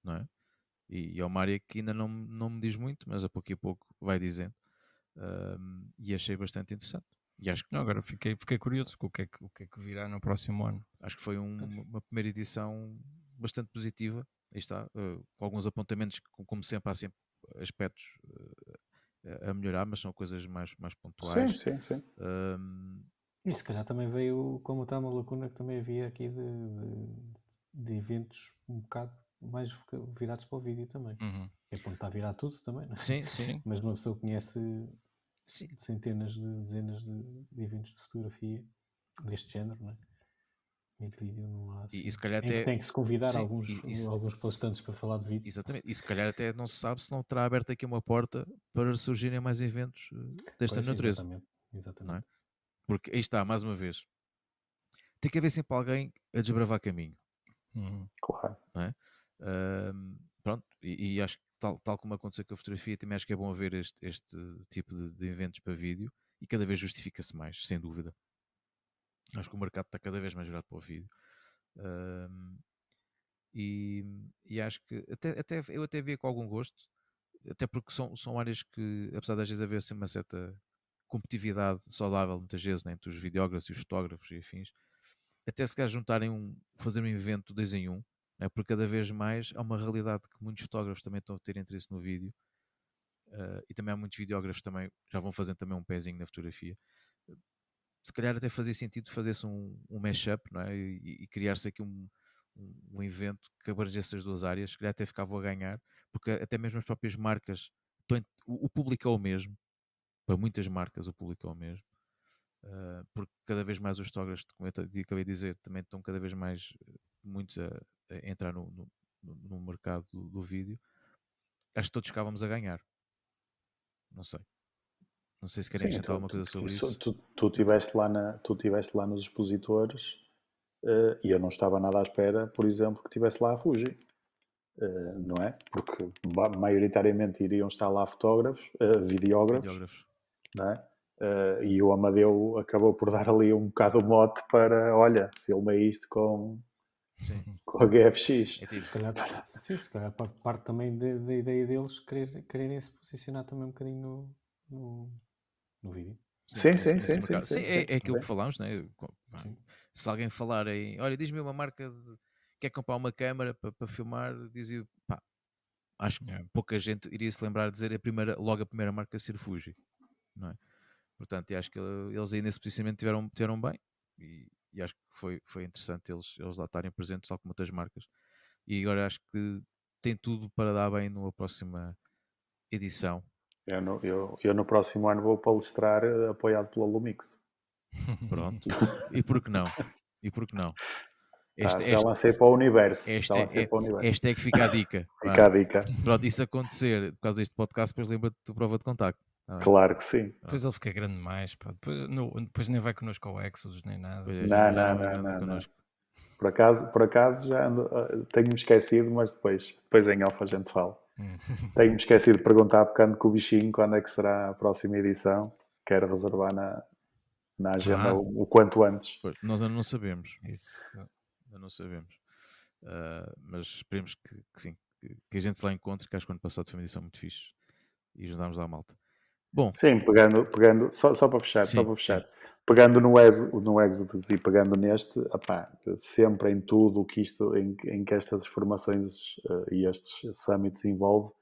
Não é? E é uma área que ainda não me diz muito, mas a pouco e pouco vai dizendo. E achei bastante interessante. E acho que não, agora fiquei curioso com o que é que virá no próximo ano. Acho que foi uma primeira edição bastante positiva. Aí está, com alguns apontamentos, como sempre, há sempre aspectos a melhorar, mas são coisas mais pontuais. Sim. E se calhar também veio, como está uma lacuna que também havia aqui de eventos um bocado mais virados para o vídeo também. É ponto está a virar tudo também, não é? Sim. Mas uma pessoa conhece dezenas de eventos de fotografia deste género, não é? E de vídeo não há assim. E se calhar até tem que se convidar alguns palestrantes para falar de vídeo. Exatamente. E se calhar até não se sabe se não terá aberto aqui uma porta para surgirem mais eventos desta natureza. Exatamente. Não é? Porque aí está, mais uma vez, tem que haver sempre alguém a desbravar caminho. Claro. Não é? Pronto, e acho que tal como aconteceu com a fotografia, também acho que é bom haver este tipo de eventos para vídeo e cada vez justifica-se mais, sem dúvida. Acho que o mercado está cada vez mais virado para o vídeo. E acho que eu até via com algum gosto, até porque são áreas que, apesar de às vezes haver assim, uma certa competitividade saudável muitas vezes, né, entre os videógrafos e os fotógrafos e afins, até se calhar fazer um evento 2 em 1, né, porque cada vez mais há uma realidade que muitos fotógrafos também estão a ter interesse no vídeo, e também há muitos videógrafos também já vão fazendo também um pezinho na fotografia. Se calhar até fazia sentido fazer-se um mashup, não é? E criar-se aqui um evento que abrangesse as duas áreas, se calhar até ficava a ganhar, porque até mesmo as próprias marcas, o público é o mesmo, para muitas marcas o público é o mesmo, porque cada vez mais os fotógrafos, como eu acabei de dizer, também estão cada vez mais muitos a entrar no mercado do vídeo. Acho que todos ficávamos a ganhar. Não sei se querem acrescentar alguma coisa sobre isso. Tu estiveste lá nos expositores e eu não estava nada à espera, por exemplo, que estivesse lá a Fuji. Não é? Porque maioritariamente iriam estar lá fotógrafos, videógrafos. Não é? E o Amadeu acabou por dar ali um bocado o mote para, olha, filma isto com a GFX. Se calhar parte também da ideia deles quererem se posicionar também um bocadinho no vídeo. Sim, nesse- sim, nesse sim, mercado. sim, Sim, sim, é aquilo sim. que falámos, né? Sim. Se alguém falar em, olha, diz-me uma marca quer comprar uma câmara para filmar, dizia, pá, acho que Yeah. pouca gente iria se lembrar de dizer logo a primeira marca ser Fuji, não é? Portanto, eu acho que eles aí nesse posicionamento tiveram bem e acho que foi interessante eles lá estarem presentes, tal como outras marcas. E agora acho que tem tudo para dar bem numa próxima edição. Eu no próximo ano vou palestrar apoiado pela Lumix. Pronto. E por que não? E por que não? Já lancei para o universo. Já Este, lancei para o universo. este é que fica a dica. Fica a dica. Pronto, e se acontecer por causa deste podcast, depois lembra-te da prova de contacto. Tá bem? Claro que sim. Depois ele fica grande demais, pá. Depois nem vai connosco ao Exodus, nem nada. Pois é, Não, já não, vai não, nada não. connosco. Por acaso já tenho-me esquecido, mas depois em alfa a gente fala. Tenho-me esquecido de perguntar, porque ando com o bichinho, quando é que será a próxima edição. Quero reservar na agenda o quanto antes. Pois, nós ainda não sabemos. Isso. Ainda não sabemos. Mas esperemos que sim. Que a gente lá encontre, que acho que o ano passado foi uma edição muito fixe. E ajudámos lá a malta. Bom, Sim, pegando só para fechar, sim, pegando no Exodus e pegando neste, opá, sempre em tudo em que estas formações e estes summits envolvem,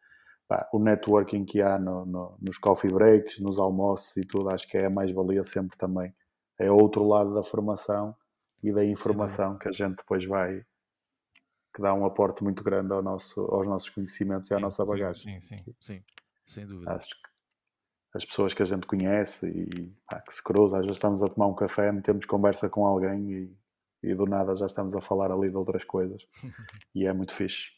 o networking que há nos coffee breaks, nos almoços e tudo, acho que é a mais-valia sempre também. É outro lado da formação e da informação que a gente depois que dá um aporte muito grande aos nossos conhecimentos e à nossa bagagem. Sim, sem dúvida. Acho que as pessoas que a gente conhece e que se cruza, às vezes estamos a tomar um café, metemos conversa com alguém e do nada já estamos a falar ali de outras coisas. E é muito fixe.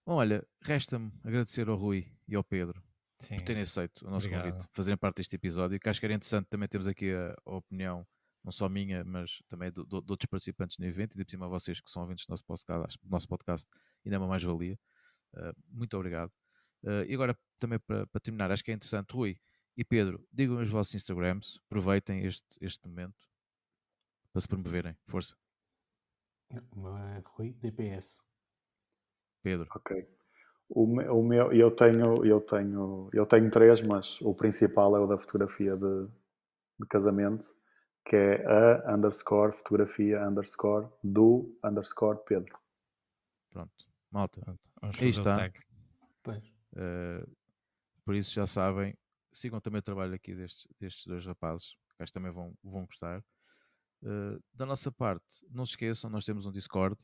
Bom, olha, resta-me agradecer ao Rui e ao Pedro sim. por terem aceito o nosso Obrigado. convite, fazerem parte deste episódio, que acho que era interessante também termos aqui a opinião, não só minha, mas também de outros participantes no evento, e de cima vocês que são ouvintes do nosso podcast, ainda é uma mais-valia. Muito obrigado. E agora, também para terminar, acho que é interessante, Rui e Pedro, digam os vossos Instagrams, aproveitem este momento para se promoverem. Força. O meu é Rui DPS. Pedro. Ok. O meu, eu tenho 3, mas o principal é o da fotografia de casamento, que é _fotografia_do_Pedro. Pronto. Malta. Vamos Aí fazer o está. tag. Pois. Por isso já sabem, sigam também o trabalho aqui destes dois rapazes, que acho que também vão gostar. Da nossa parte, não se esqueçam, nós temos um Discord,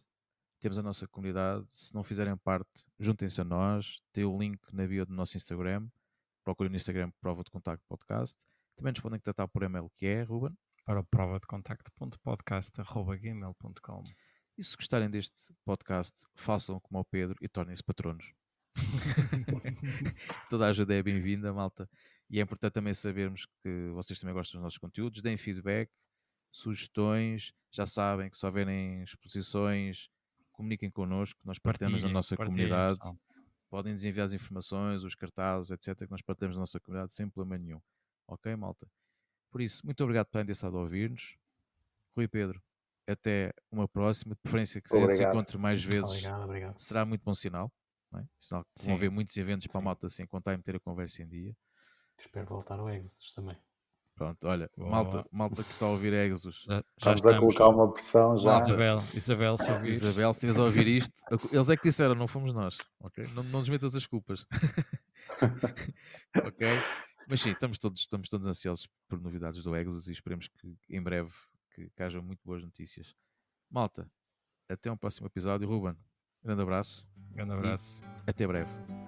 temos a nossa comunidade. Se não fizerem parte, juntem-se a nós. Tem o link na bio do nosso Instagram. Procurem no Instagram Prova de Contacto Podcast. Também nos podem contactar por e-mail, que é, Ruben? Para o provadecontacto.podcast@gmail.com. E se gostarem deste podcast, façam como ao Pedro e tornem-se patronos. Toda a ajuda é bem-vinda, malta. E é importante também sabermos que vocês também gostam dos nossos conteúdos. Deem feedback, sugestões. Já sabem que se houverem exposições, comuniquem connosco. Nós partilhamos na nossa comunidade. Pessoal. Podem nos enviar as informações, os cartazes, etc. Que nós partilhamos na nossa comunidade sem problema nenhum. Ok, malta? Por isso, muito obrigado por terem deixado de ouvir-nos. Rui e Pedro, até uma próxima. De preferência que a gente se encontre mais vezes. Obrigado. Será muito bom sinal. Não é? Sinal que vão haver muitos eventos para a malta assim, contar e meter a conversa em dia. Espero voltar ao Exodus também. Pronto, olha, Boa. malta que está a ouvir Exodus. Já Estamos a colocar uma pressão já. Isabel, se ouvires. Isabel, se estiveres a ouvir isto, eles é que disseram, não fomos nós, ok? Não nos metas as culpas. Ok? Mas sim, estamos todos ansiosos por novidades do Exodus e esperemos que em breve que hajam muito boas notícias. Malta, até um próximo episódio. Ruben, grande abraço. Grande abraço. Até breve.